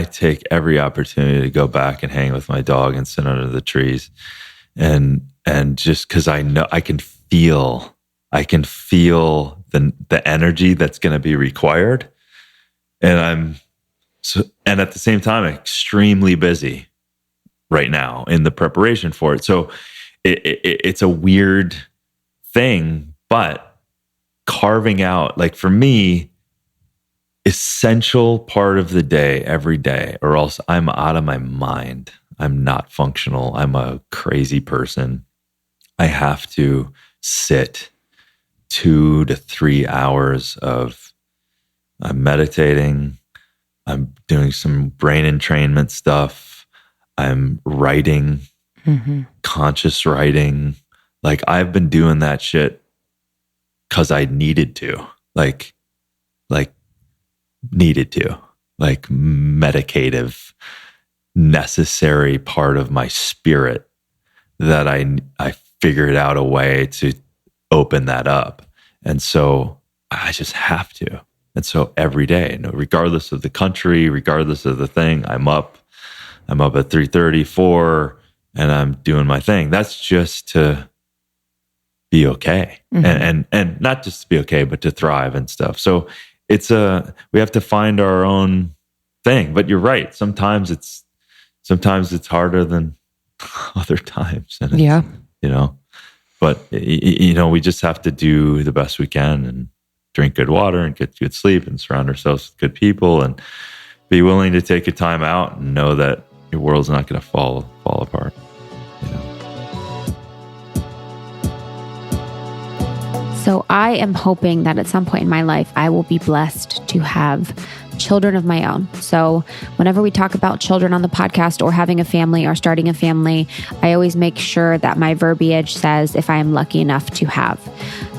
Speaker 1: take every opportunity to go back and hang with my dog and sit under the trees. And just because I know I can feel the energy that's going to be required. And and at the same time, extremely busy right now in the preparation for it. So it's a weird thing, but carving out, like for me, essential part of the day, every day, or else I'm out of my mind. I'm not functional. I'm a crazy person. I have to sit 2 to 3 hours of I'm meditating. I'm doing some brain entrainment stuff. I'm writing, conscious writing. Like I've been doing that shit because I needed to, like needed to, like medicative, necessary part of my spirit that I figured out a way to open that up. And so I just have to. And so every day, regardless of the country, regardless of the thing, I'm up at 3:30, 4, and I'm doing my thing. That's just to be okay. And not just to be okay, but to thrive and stuff. So we have to find our own thing. But you're right. Sometimes it's harder than other times. And you know, but you know, we just have to do the best we can and drink good water and get good sleep and surround ourselves with good people and be willing to take a time out and know that your world's not going to fall apart. You know?
Speaker 2: So I am hoping that at some point in my life, I will be blessed to have children of my own. So whenever we talk about children on the podcast or having a family or starting a family, I always make sure that my verbiage says if I am lucky enough to have,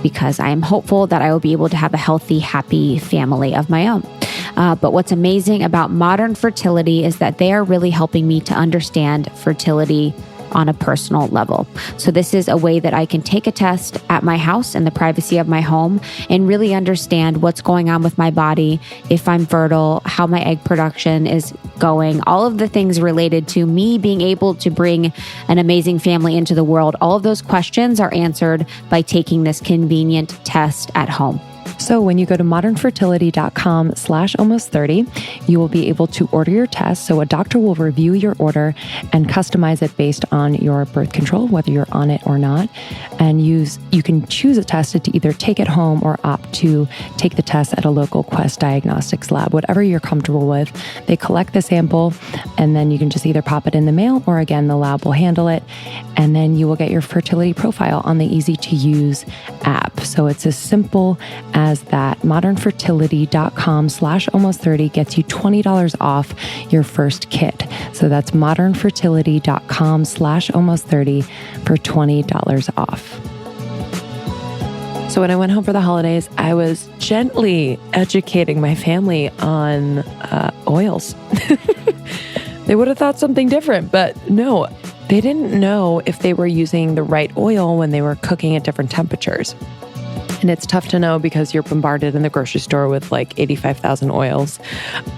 Speaker 2: because I am hopeful that I will be able to have a healthy, happy family of my own. But what's amazing about modern fertility is that they are really helping me to understand fertility on a personal level. So this is a way that I can take a test at my house in the privacy of my home and really understand what's going on with my body, if I'm fertile, how my egg production is going, all of the things related to me being able to bring an amazing family into the world. All of those questions are answered by taking this convenient test at home.
Speaker 3: So when you go to modernfertility.com/almost30, you will be able to order your test. So a doctor will review your order and customize it based on your birth control, whether you're on it or not. And you can choose a test to either take it home or opt to take the test at a local Quest Diagnostics lab, whatever you're comfortable with. They collect the sample and then you can just either pop it in the mail or again, the lab will handle it. And then you will get your fertility profile on the easy to use app. So it's as simple as that. modernfertility.com/almost30 gets you $20 off your first kit. So that's modernfertility.com/almost30 for $20 off. So when I went home for the holidays, I was gently educating my family on oils. They would have thought something different, but no, they didn't know if they were using the right oil when they were cooking at different temperatures. And it's tough to know because you're bombarded in the grocery store with like 85,000 oils.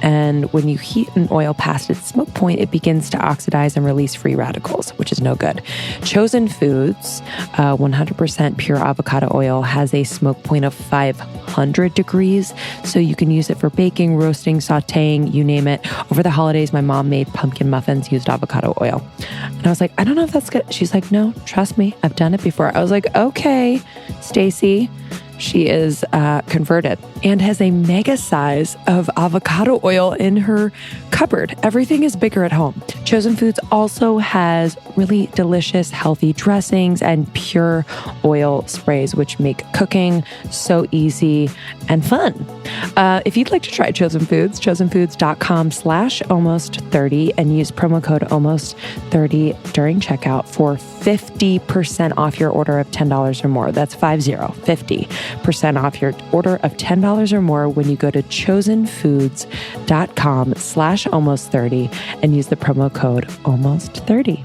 Speaker 3: And when you heat an oil past its smoke point, it begins to oxidize and release free radicals, which is no good. Chosen Foods, 100% pure avocado oil, has a smoke point of 500 degrees. So you can use it for baking, roasting, sauteing, you name it. Over the holidays, my mom made pumpkin muffins, used avocado oil. And I was like, I don't know if that's good. She's like, no, trust me, I've done it before. I was like, okay, Stacy. She is converted and has a mega size of avocado oil in her cupboard. Everything is bigger at home. Chosen Foods also has really delicious, healthy dressings and pure oil sprays, which make cooking so easy and fun. If you'd like to try Chosen Foods, chosenfoods.com/almost30 and use promo code almost30 during checkout for 50% off your order of $10 or more. That's 50% off your order of $10 or more when you go to chosenfoods.com/almost30 and use the promo code almost30.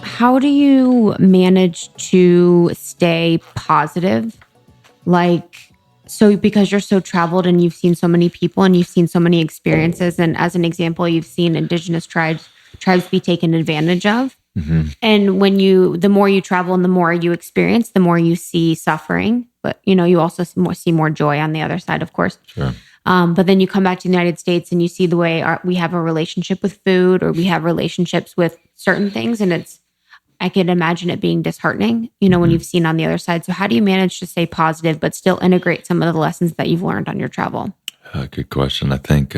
Speaker 2: How do you manage to stay positive? So because you're so traveled and you've seen so many people and you've seen so many experiences, and as an example, you've seen Indigenous tribes be taken advantage of.
Speaker 1: Mm-hmm.
Speaker 2: And the more you travel and the more you experience, the more you see suffering. But, you also see more joy on the other side, of course.
Speaker 1: Sure.
Speaker 2: But then you come back to the United States and you see the way we have a relationship with food, or we have relationships with certain things. And I could imagine it being disheartening, when you've seen on the other side. So how do you manage to stay positive, but still integrate some of the lessons that you've learned on your travel?
Speaker 1: Good question. I think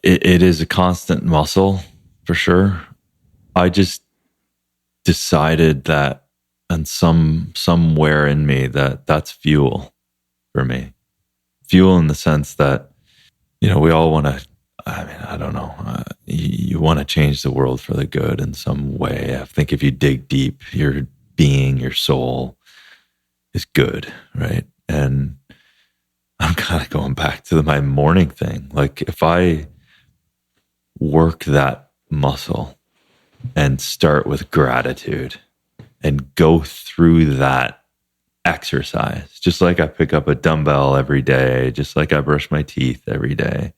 Speaker 1: it is a constant muscle for sure. I just decided that, and somewhere in me, that's fuel for me. Fuel in the sense that, we all want to, I don't know, you want to change the world for the good in some way. I think if you dig deep, your being, your soul is good, right? And I'm kind of going back to my morning thing. Like if I work that muscle and start with gratitude and go through that exercise, just like I pick up a dumbbell every day, just like I brush my teeth every day.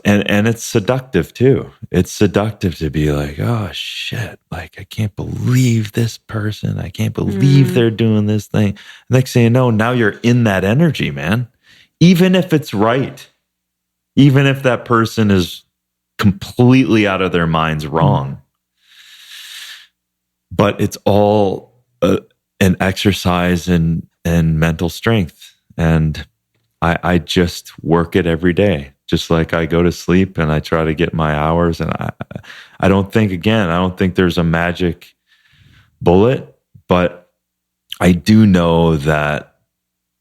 Speaker 1: And it's seductive too. It's seductive to be like, oh shit, like I can't believe this person. I can't believe they're doing this thing. Next thing you know, now you're in that energy, man. Even if it's right, even if that person is completely out of their minds wrong, but it's all an exercise in mental strength. And I just work it every day. Just like I go to sleep and I try to get my hours, and I don't think there's a magic bullet, but I do know that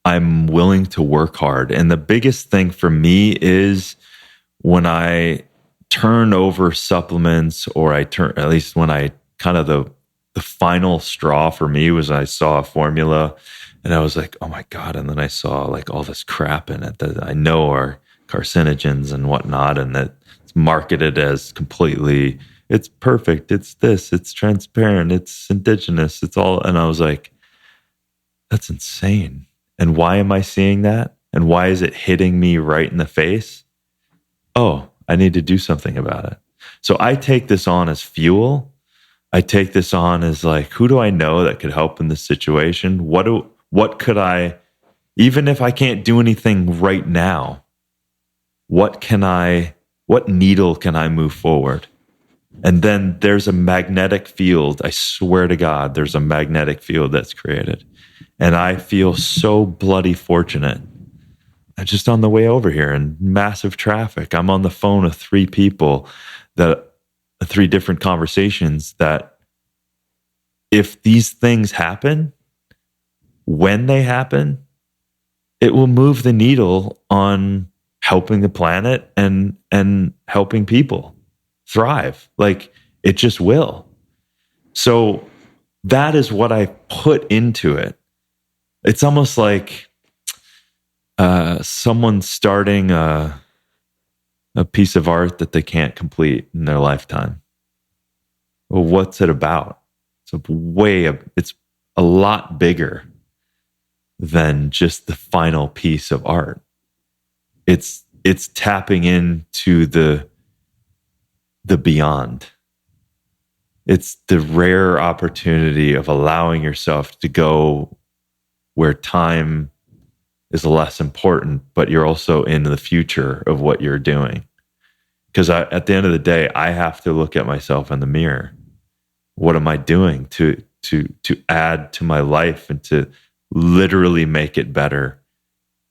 Speaker 1: I'm willing to work hard. And the biggest thing for me is when I turn over supplements, or at least when I kind of the final straw for me was I saw a formula and I was like, oh my God. And then I saw like all this crap in it that I know are carcinogens and whatnot, and that it's marketed as completely, it's perfect, it's this, it's transparent, it's indigenous, it's all. And I was like, that's insane. And why am I seeing that? And why is it hitting me right in the face? Oh, I need to do something about it. So I take this on as fuel. I take this on as like, who do I know that could help in this situation? What could I, even if I can't do anything right now, what needle can I move forward? And then there's a magnetic field. I swear to God, there's a magnetic field that's created. And I feel so bloody fortunate. I'm just on the way over here in massive traffic. I'm on the phone with 3 people, 3 different conversations, that if these things happen, when they happen, it will move the needle on helping the planet and helping people thrive. Like it just will. So that is what I put into it. It's almost like someone starting a a piece of art that they can't complete in their lifetime. Well, what's it about? It's a lot bigger than just the final piece of art. It's tapping into the beyond. It's the rare opportunity of allowing yourself to go where time is less important, but you're also in the future of what you're doing. Because at the end of the day, I have to look at myself in the mirror. What am I doing to add to my life and to literally make it better?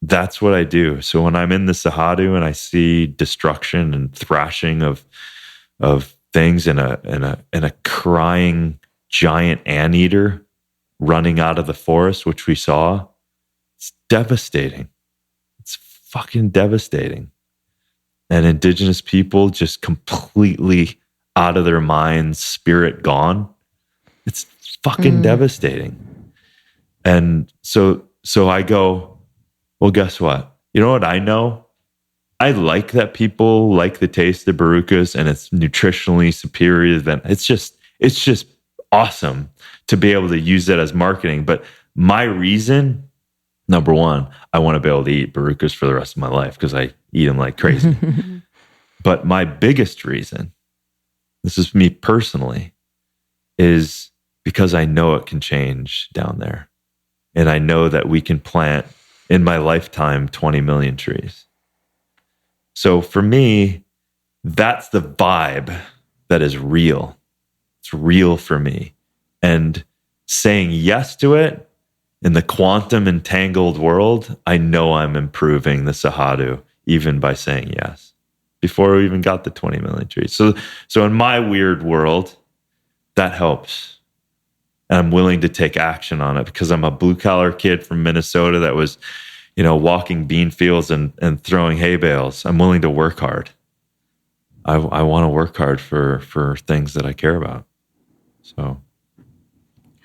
Speaker 1: That's what I do. So when I'm in the Sahadu and I see destruction and thrashing of things and a crying giant anteater running out of the forest, which we saw, it's devastating. It's fucking devastating. And Indigenous people just completely out of their minds, spirit gone. It's fucking devastating. And so I go, well, guess what? You know what I know? I like that people like the taste of Barukas and it's nutritionally superior than it's just awesome to be able to use that as marketing. But my reason, number one, I want to be able to eat Barukas for the rest of my life because I eat them like crazy. But my biggest reason, this is me personally, is because I know it can change down there. And I know that we can plant in my lifetime 20 million trees. So for me, that's the vibe that is real. It's real for me. And saying yes to it in the quantum entangled world, I know I'm improving the Sahadu even by saying yes before we even got the 20 million trees. So in my weird world, that helps. And I'm willing to take action on it because I'm a blue collar kid from Minnesota that was, walking bean fields and throwing hay bales. I'm willing to work hard. I want to work hard for things that I care about. So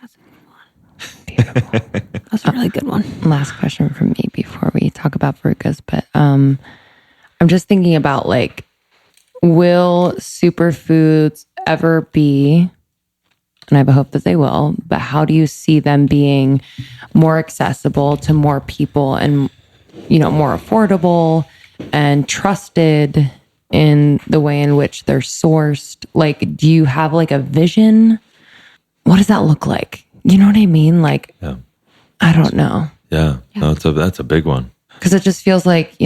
Speaker 2: that's a good one. Beautiful. That's a really good one.
Speaker 3: Last question from me before we talk about Barukas, but I'm just thinking about will superfoods ever be, and I have a hope that they will, but how do you see them being more accessible to more people and, more affordable and trusted in the way in which they're sourced? Do you have a vision? What does that look like? You know what I mean?
Speaker 1: Yeah.
Speaker 3: I don't know.
Speaker 1: Yeah. No, that's a big one.
Speaker 3: Because it just feels like,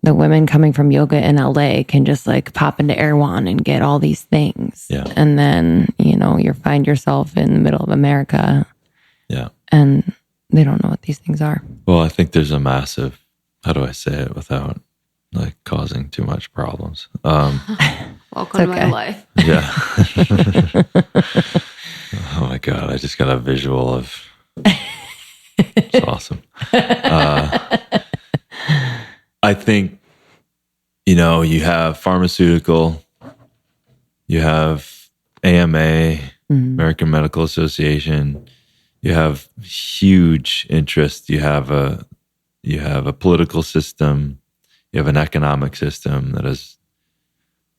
Speaker 3: the women coming from yoga in LA can just pop into Erewhon and get all these things.
Speaker 1: Yeah.
Speaker 3: And then, you find yourself in the middle of America.
Speaker 1: Yeah.
Speaker 3: And they don't know what these things are.
Speaker 1: Well, I think there's a massive, how do I say it without causing too much problems?
Speaker 2: Welcome to my life.
Speaker 1: Yeah. Oh my God. I just got a visual of, it's awesome. I think, you have pharmaceutical, you have AMA, American Medical Association, you have huge interest, you have a political system, you have an economic system that is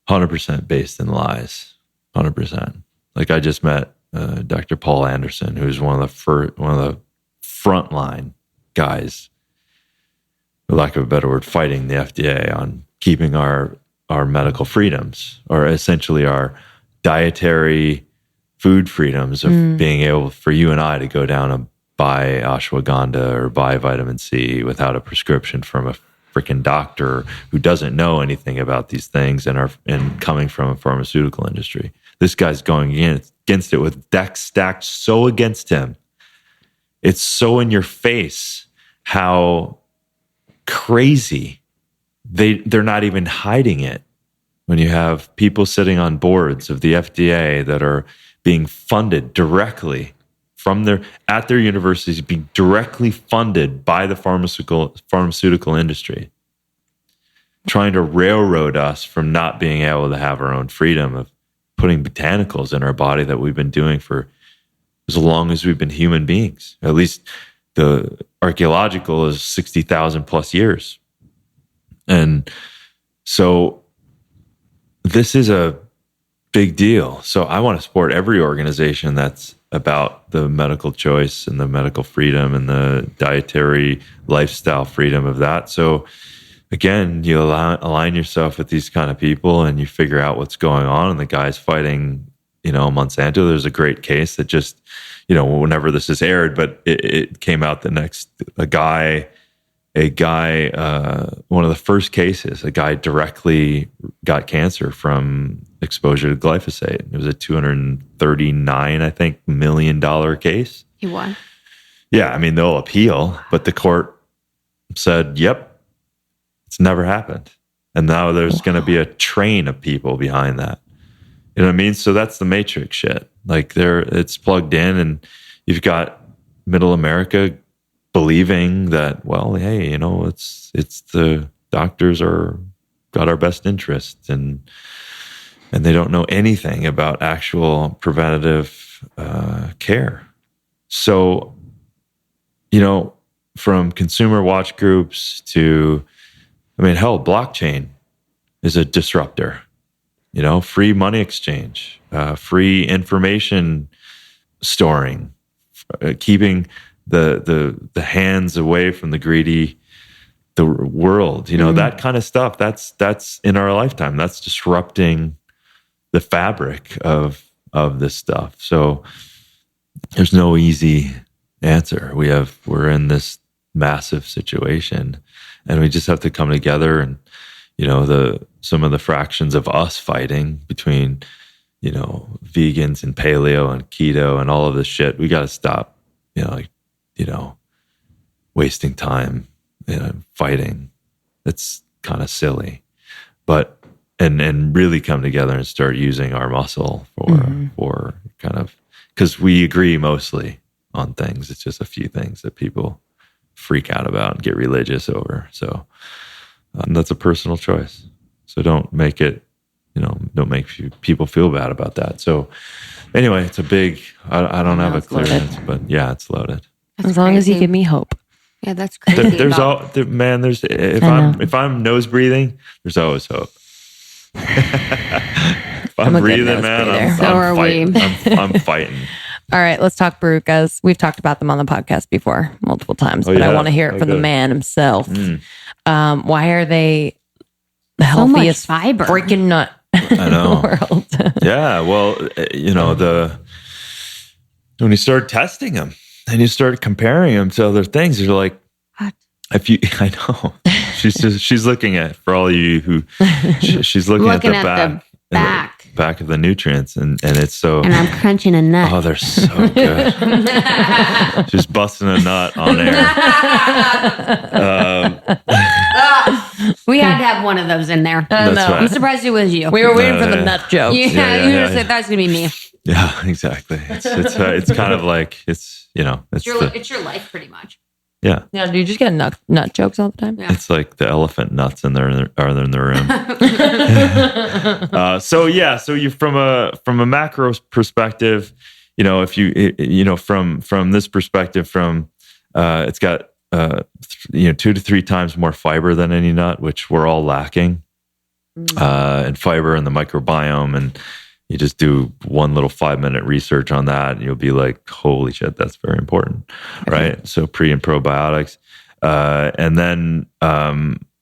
Speaker 1: 100% based in lies, 100%. I just met Dr. Paul Anderson, who's one of the frontline guys, for lack of a better word, fighting the FDA on keeping our medical freedoms, or essentially our dietary food freedoms of being able for you and I to go down and buy ashwagandha or buy vitamin C without a prescription from a freaking doctor who doesn't know anything about these things and coming from a pharmaceutical industry. This guy's going against it with decks stacked so against him. It's so in your face how crazy they're not even hiding it. When you have people sitting on boards of the FDA that are being funded directly at their universities, being directly funded by the pharmaceutical industry, trying to railroad us from not being able to have our own freedom of putting botanicals in our body that we've been doing for as long as we've been human beings. At least the archaeological is 60,000 plus years. And So this is a big deal. So I want to support every organization that's about the medical choice and the medical freedom and the dietary lifestyle freedom of that. So again, you align yourself with these kind of people and you figure out what's going on. And the guy's fighting, Monsanto. There's a great case that just, whenever this is aired, but it came out a guy, one of the first cases, a guy directly got cancer from exposure to glyphosate. It was a $239 million case.
Speaker 2: He won.
Speaker 1: Yeah, I mean, they'll appeal, but the court said, yep, it's never happened. And now there's going to be a train of people behind that. You know what I mean? So that's the matrix shit. Like it's plugged in, and you've got middle America believing that, well, hey, it's the doctors got our best interests, and they don't know anything about actual preventative care. So, from consumer watch groups to, blockchain is a disruptor. Free money exchange, free information storing, keeping the hands away from the world. That kind of stuff. That's in our lifetime. That's disrupting the fabric of this stuff. So there's no easy answer. We're in this massive situation, and we just have to come together. And some of the fractions of us fighting between vegans and paleo and keto and all of this shit, we got to stop wasting time fighting. It's kind of silly, but and really come together and start using our muscle for kind of, because we agree mostly on things. It's just a few things that people freak out about and get religious over. So that's a personal choice. So don't make it, don't make people feel bad about that. So anyway, it's a big, I don't have a clear answer, but yeah, it's loaded.
Speaker 3: As long as you give me hope.
Speaker 2: Yeah, that's crazy.
Speaker 1: There's if I'm nose breathing, there's always hope. If I'm breathing, man, I'm fighting. I'm fighting.
Speaker 3: All right, let's talk Barukas. We've talked about them on the podcast before multiple times, but I want to hear it from the man himself. Why are they the healthiest
Speaker 2: fiber
Speaker 3: freaking nut in the world?
Speaker 1: Yeah, well, when you start testing them and you start comparing them to other things, you're like, what? I know. She's looking at, for all of you who, she's looking at the back of the nutrients, and it's so.
Speaker 2: And I'm crunching a nut.
Speaker 1: Oh, they're so good. She's busting a nut on air.
Speaker 2: We had to have one of those in there.
Speaker 1: That's right.
Speaker 2: I'm surprised it was you.
Speaker 3: We were waiting for the nut joke.
Speaker 2: Yeah, you just said that's gonna be me.
Speaker 1: Yeah, exactly. It's kind of like it's
Speaker 2: your life pretty much.
Speaker 1: Yeah.
Speaker 3: Yeah. Do you just get nut jokes all the time?
Speaker 2: Yeah.
Speaker 1: It's like the elephant nuts in the room. So you from a macro perspective, if you from this perspective, it's got 2 to 3 times more fiber than any nut, which we're all lacking, and fiber in the microbiome. And you just do one little 5-minute research on that, and you'll be like, holy shit, that's very important, right? So pre and probiotics, and then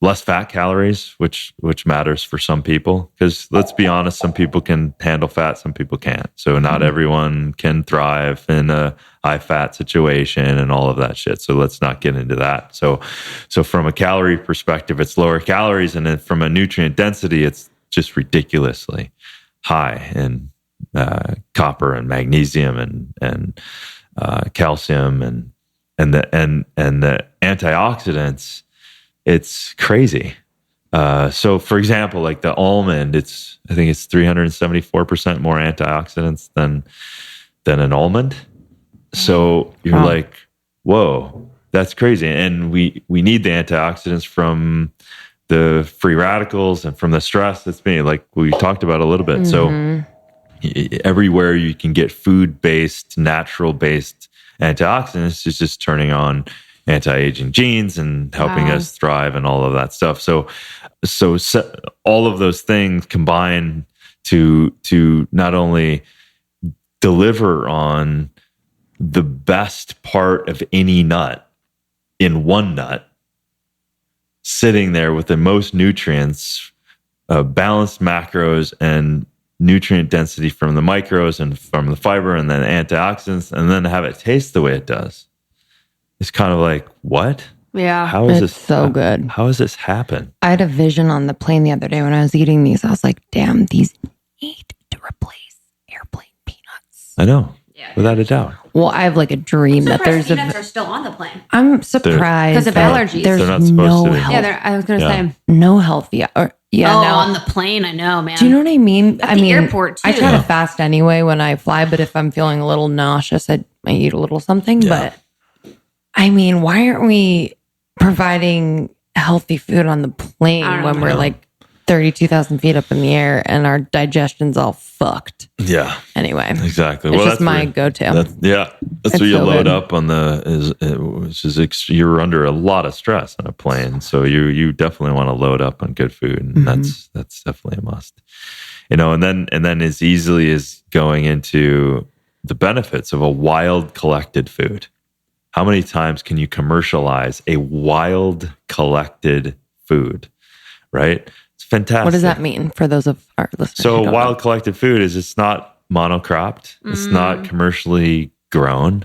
Speaker 1: less fat calories, which matters for some people, because let's be honest, some people can handle fat, some people can't. So not everyone can thrive in a high fat situation and all of that shit. So let's not get into that. So from a calorie perspective, it's lower calories, and then from a nutrient density, it's just ridiculously high in copper and magnesium and calcium and the antioxidants. It's crazy. So for example, like the almond, I think it's 374% more antioxidants than an almond. So you're like, whoa, that's crazy. And we need the antioxidants from the free radicals and from the stress that's being, like we talked about a little bit. So everywhere you can get food-based, natural-based antioxidants is just turning on, anti-aging genes and helping
Speaker 2: Wow.
Speaker 1: us thrive and all of that stuff. So all of those things combine to not only deliver on the best part of any nut in one nut, sitting there with the most nutrients, balanced macros and nutrient density from the micros and from the fiber and then antioxidants, and then have it taste the way it does. It's kind of like, what?
Speaker 2: Yeah.
Speaker 1: How is
Speaker 3: It's
Speaker 1: this
Speaker 3: so good.
Speaker 1: How does this happen?
Speaker 3: I had a vision on the plane the other day when I was eating these. I was like, damn, these need to replace airplane peanuts.
Speaker 1: I know,
Speaker 2: Yeah.
Speaker 1: without a doubt.
Speaker 3: Well, I have like a dream that there's
Speaker 2: peanuts
Speaker 3: a.
Speaker 2: are still on the plane.
Speaker 3: I'm surprised
Speaker 2: 'Cause of
Speaker 3: that
Speaker 2: allergies.
Speaker 3: There's
Speaker 1: They're not supposed
Speaker 3: no
Speaker 1: to be.
Speaker 3: health,
Speaker 2: Yeah, I was going to
Speaker 1: Yeah.
Speaker 2: say.
Speaker 3: no healthy. Or yeah,
Speaker 2: Oh,
Speaker 3: no.
Speaker 2: on the plane, I know, man.
Speaker 3: Do you know what I mean?
Speaker 2: At
Speaker 3: I
Speaker 2: the
Speaker 3: mean,
Speaker 2: airport,
Speaker 3: I
Speaker 2: too.
Speaker 3: try
Speaker 1: Yeah.
Speaker 3: to fast anyway when I fly, but if I'm feeling a little nauseous, I eat a little something.
Speaker 1: Yeah.
Speaker 3: But I mean, why aren't we providing healthy food on the plane
Speaker 2: I don't
Speaker 3: when
Speaker 2: know.
Speaker 3: we're like 32,000 feet up in the air and our digestion's all fucked?
Speaker 1: Yeah,
Speaker 3: Anyway,
Speaker 1: exactly.
Speaker 3: it's
Speaker 1: Well,
Speaker 3: just
Speaker 1: that's
Speaker 3: my
Speaker 1: where-
Speaker 3: go-to.
Speaker 1: That's
Speaker 3: It's
Speaker 1: what you
Speaker 3: so
Speaker 1: load
Speaker 3: good.
Speaker 1: up on you're under a lot of stress on a plane, so you definitely want to load up on good food, and
Speaker 3: Mm-hmm.
Speaker 1: that's definitely a must. And then as easily as going into the benefits of a wild collected food. How many times can you commercialize a wild collected food? Right? It's fantastic.
Speaker 3: What does that mean for those of our listeners? who
Speaker 1: So
Speaker 3: don't know?
Speaker 1: wild collected food is it's not monocropped. It's not commercially grown.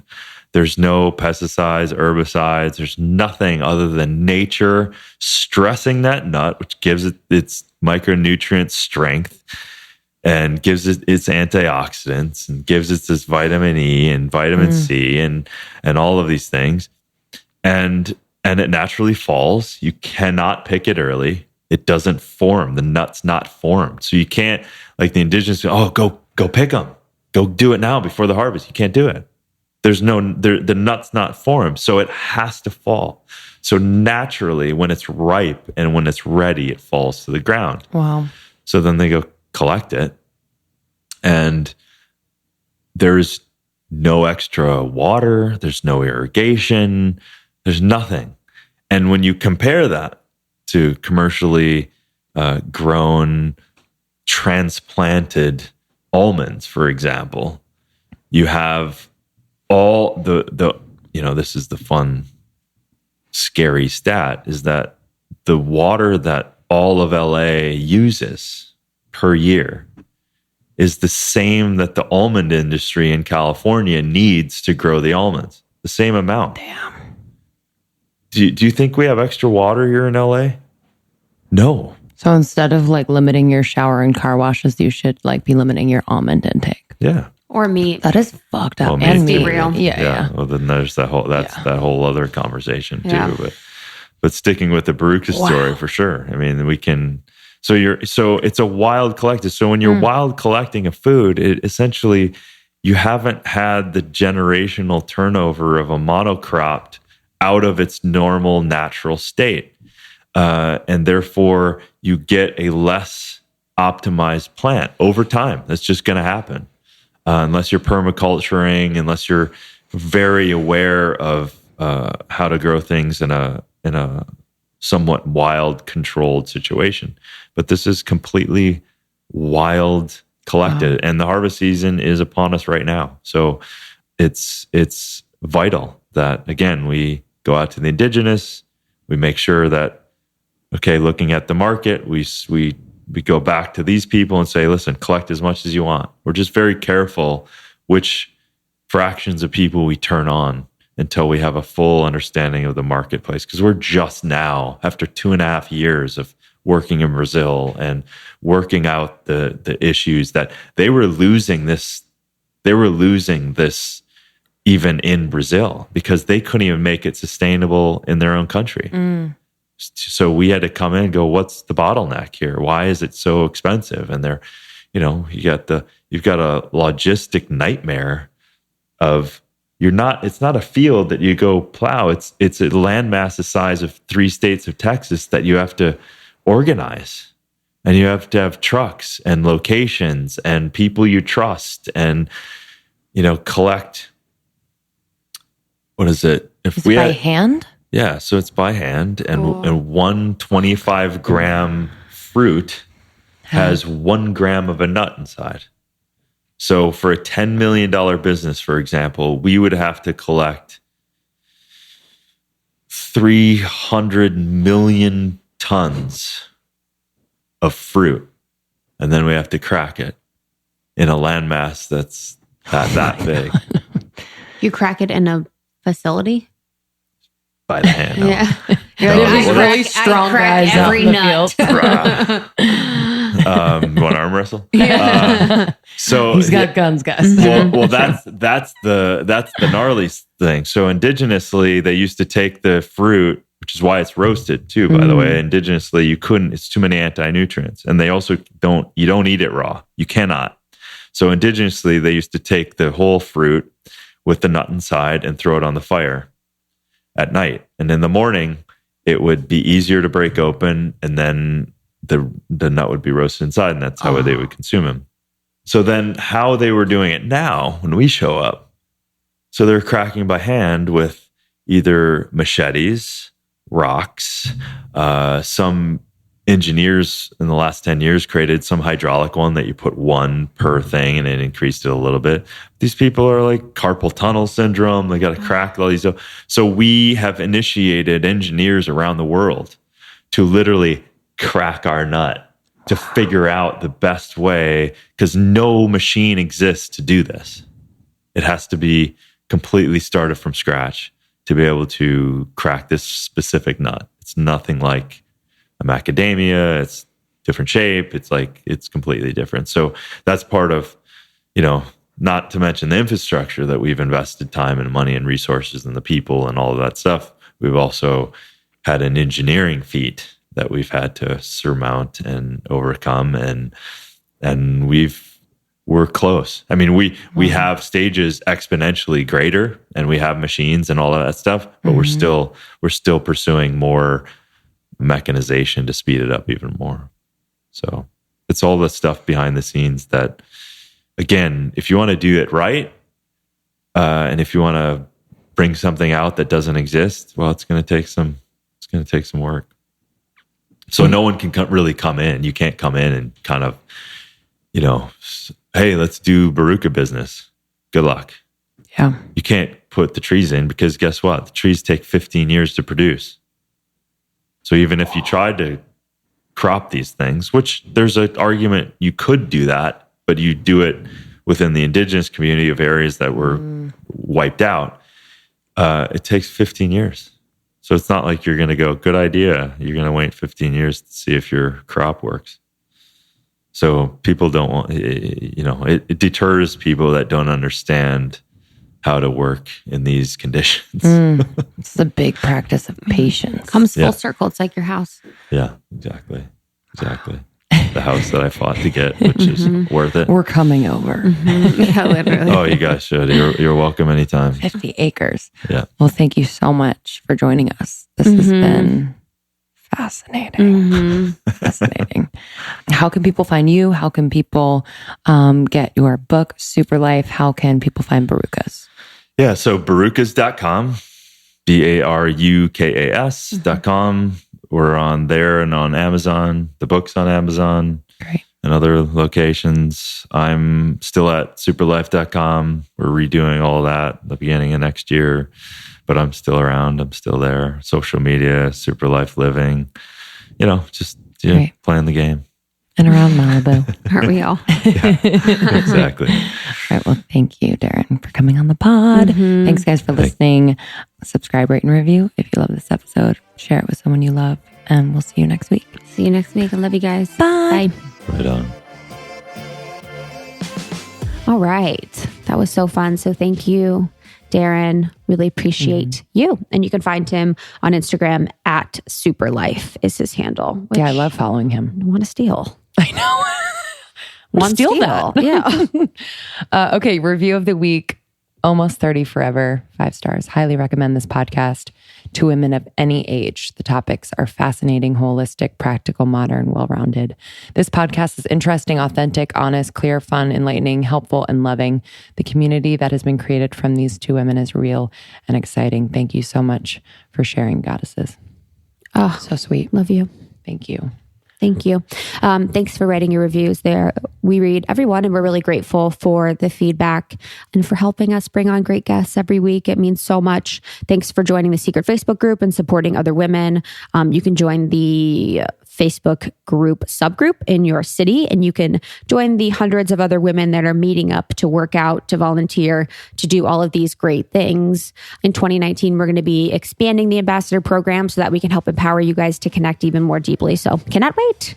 Speaker 1: There's no pesticides, herbicides. There's nothing other than nature stressing that nut, which gives it its micronutrient strength and gives it its antioxidants and gives it this vitamin E and vitamin C and all of these things. And it naturally falls. You cannot pick it early. It doesn't form. The nut's not formed. So you can't, like the indigenous, go pick them. Go do it now before the harvest. You can't do it. The nut's not formed. So it has to fall. So naturally, when it's ripe and when it's ready, it falls to the ground.
Speaker 3: Wow.
Speaker 1: So then they go collect it. And there's no extra water. There's no irrigation. There's nothing. And when you compare that to commercially grown, transplanted almonds, for example, you have all the this is the fun, scary stat, is that the water that all of LA uses per year is the same that the almond industry in California needs to grow the almonds. The same amount.
Speaker 3: Damn.
Speaker 1: Do you think we have extra water here in LA? No.
Speaker 3: So instead of like limiting your shower and car washes, you should like be limiting your almond intake.
Speaker 1: Yeah.
Speaker 2: Or meat.
Speaker 3: That is fucked up.
Speaker 1: Well,
Speaker 3: and
Speaker 1: meat
Speaker 3: meat.
Speaker 2: too. Real.
Speaker 3: Yeah.
Speaker 1: Well, then there's that whole other conversation too.
Speaker 2: Yeah.
Speaker 1: But sticking with the Barukas story for sure. I mean, we can. So it's a wild collective. So when you're wild collecting a food, it essentially you haven't had the generational turnover of a monocropped out of its normal natural state, and therefore you get a less optimized plant over time. That's just going to happen. Unless you're permaculturing, unless you're very aware of how to grow things in a somewhat wild, controlled situation. But this is completely wild collected, and the harvest season is upon us right now. So it's vital that again we go out to the indigenous, we make sure that looking at the market, we go back to these people and say, listen, collect as much as you want. We're just very careful which fractions of people we turn on until we have a full understanding of the marketplace. Because we're just now, after 2.5 years of working in Brazil and working out the issues that they were losing this even in Brazil because they couldn't even make it sustainable in their own country. So we had to come in and go, what's the bottleneck here? Why is it so expensive? And they're, you've got a logistic nightmare of it's not a field that you go plow. It's a landmass the size of 3 states of Texas that you have to organize, and you have to have trucks and locations and people you trust and, collect. What is it?
Speaker 3: Is it by hand?
Speaker 1: Yeah, so it's by hand, and one 25-gram fruit has 1 gram of a nut inside. So for a $10 million business, for example, we would have to collect 300 million tons of fruit, and then we have to crack it in a landmass that's that big.
Speaker 2: You crack it in a facility?
Speaker 1: By the hand. No.
Speaker 2: Yeah.
Speaker 3: These really strong guys out in the field.
Speaker 1: Want to arm wrestle? So
Speaker 3: he's got guns, guys.
Speaker 1: Well, that's the gnarly thing. So indigenously, they used to take the fruit, which is why it's roasted too. By the way, indigenously, you couldn't. It's too many anti-nutrients, and they also don't. You don't eat it raw. You cannot. So indigenously, they used to take the whole fruit with the nut inside and throw it on the fire at night, and in the morning, it would be easier to break open, and then the nut would be roasted inside, and that's how they would consume them. So then how they were doing it now when we show up, so they're cracking by hand with either machetes, rocks, some engineers in the last 10 years created some hydraulic one that you put one per thing and it increased it a little bit. These people are like carpal tunnel syndrome. They got to crack all these. So we have initiated engineers around the world to literally crack our nut to figure out the best way, because no machine exists to do this. It has to be completely started from scratch to be able to crack this specific nut. It's nothing like a macadamia. It's different shape. It's completely different. So that's part of, not to mention the infrastructure that we've invested time and money and resources and the people and all of that stuff. We've also had an engineering feat that we've had to surmount and overcome, and we're close. I mean, we have stages exponentially greater, and we have machines and all of that stuff, but we're still pursuing more mechanization to speed it up even more. So it's all the stuff behind the scenes that, again, if you want to do it right, and if you want to bring something out that doesn't exist, well, it's going to take some work. So no one can really come in. You can't come in and kind of, hey, let's do Baruka business. Good luck.
Speaker 3: Yeah.
Speaker 1: You can't put the trees in, because guess what? The trees take 15 years to produce. So even if you tried to crop these things, which there's an argument you could do that, but you do it within the indigenous community of areas that were wiped out, it takes 15 years. So it's not like you're going to go, good idea. You're going to wait 15 years to see if your crop works. So people don't want, it deters people that don't understand how to work in these conditions.
Speaker 3: It's a big practice of patience.
Speaker 2: Comes full circle. It's like your house.
Speaker 1: Yeah, exactly. The house that I fought to get, which is worth it.
Speaker 3: We're coming over.
Speaker 2: Yeah, literally.
Speaker 1: Oh, you guys should. You're welcome anytime.
Speaker 3: 50 acres.
Speaker 1: Yeah.
Speaker 3: Well, thank you so much for joining us. This has been fascinating. Fascinating. How can people find you? How can people get your book, SuperLife? How can people find Barukas?
Speaker 1: Yeah, so barukas.com, BARUKAS.com. We're on there and on Amazon. The book's on Amazon.
Speaker 3: Great.
Speaker 1: And other locations. I'm still at superlife.com. We're redoing all that at the beginning of next year, but I'm still around. I'm still there. Social media, Superlife Living, just playing the game.
Speaker 3: And around Malibu.
Speaker 2: Aren't we all?
Speaker 1: Yeah, exactly.
Speaker 3: All right. Well, thank you, Darin, for coming on the pod. Thanks, guys, for listening. Subscribe, rate, and review if you love this episode. Share it with someone you love. And we'll see you next week.
Speaker 2: See you next week. I love you guys.
Speaker 3: Bye.
Speaker 1: Right on.
Speaker 2: All right. That was so fun. So thank you, Darin. Really appreciate you. And you can find him on Instagram at SuperLife is his handle.
Speaker 3: Yeah, I love following him.
Speaker 2: I want to steal.
Speaker 3: I know.
Speaker 2: Want to steal that. Yeah.
Speaker 3: Okay. Review of the week. Almost 30 forever. 5 stars. Highly recommend this podcast. to women of any age. The topics are fascinating, holistic, practical, modern, well-rounded. This podcast is interesting, authentic, honest, clear, fun, enlightening, helpful, and loving. The community that has been created from these two women is real and exciting. Thank you so much for sharing, goddesses.
Speaker 2: Oh,
Speaker 3: So sweet.
Speaker 2: love you.
Speaker 3: Thank you.
Speaker 2: Thank you. Thanks for writing your reviews there. We read every one, and we're really grateful for the feedback and for helping us bring on great guests every week. It means so much. Thanks for joining the secret Facebook group and supporting other women. You can join the Facebook group subgroup in your city, and you can join the hundreds of other women that are meeting up to work out, to volunteer, to do all of these great things. In 2019, we're going to be expanding the ambassador program so that we can help empower you guys to connect even more deeply. So cannot wait.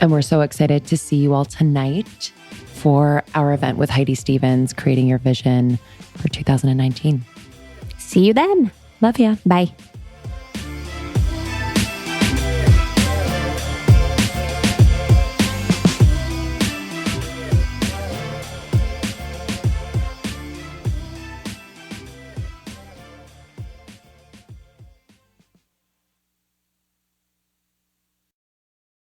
Speaker 3: And we're so excited to see you all tonight for our event with Heidi Stevens, Creating Your Vision for 2019.
Speaker 2: See you then. Love ya. Bye.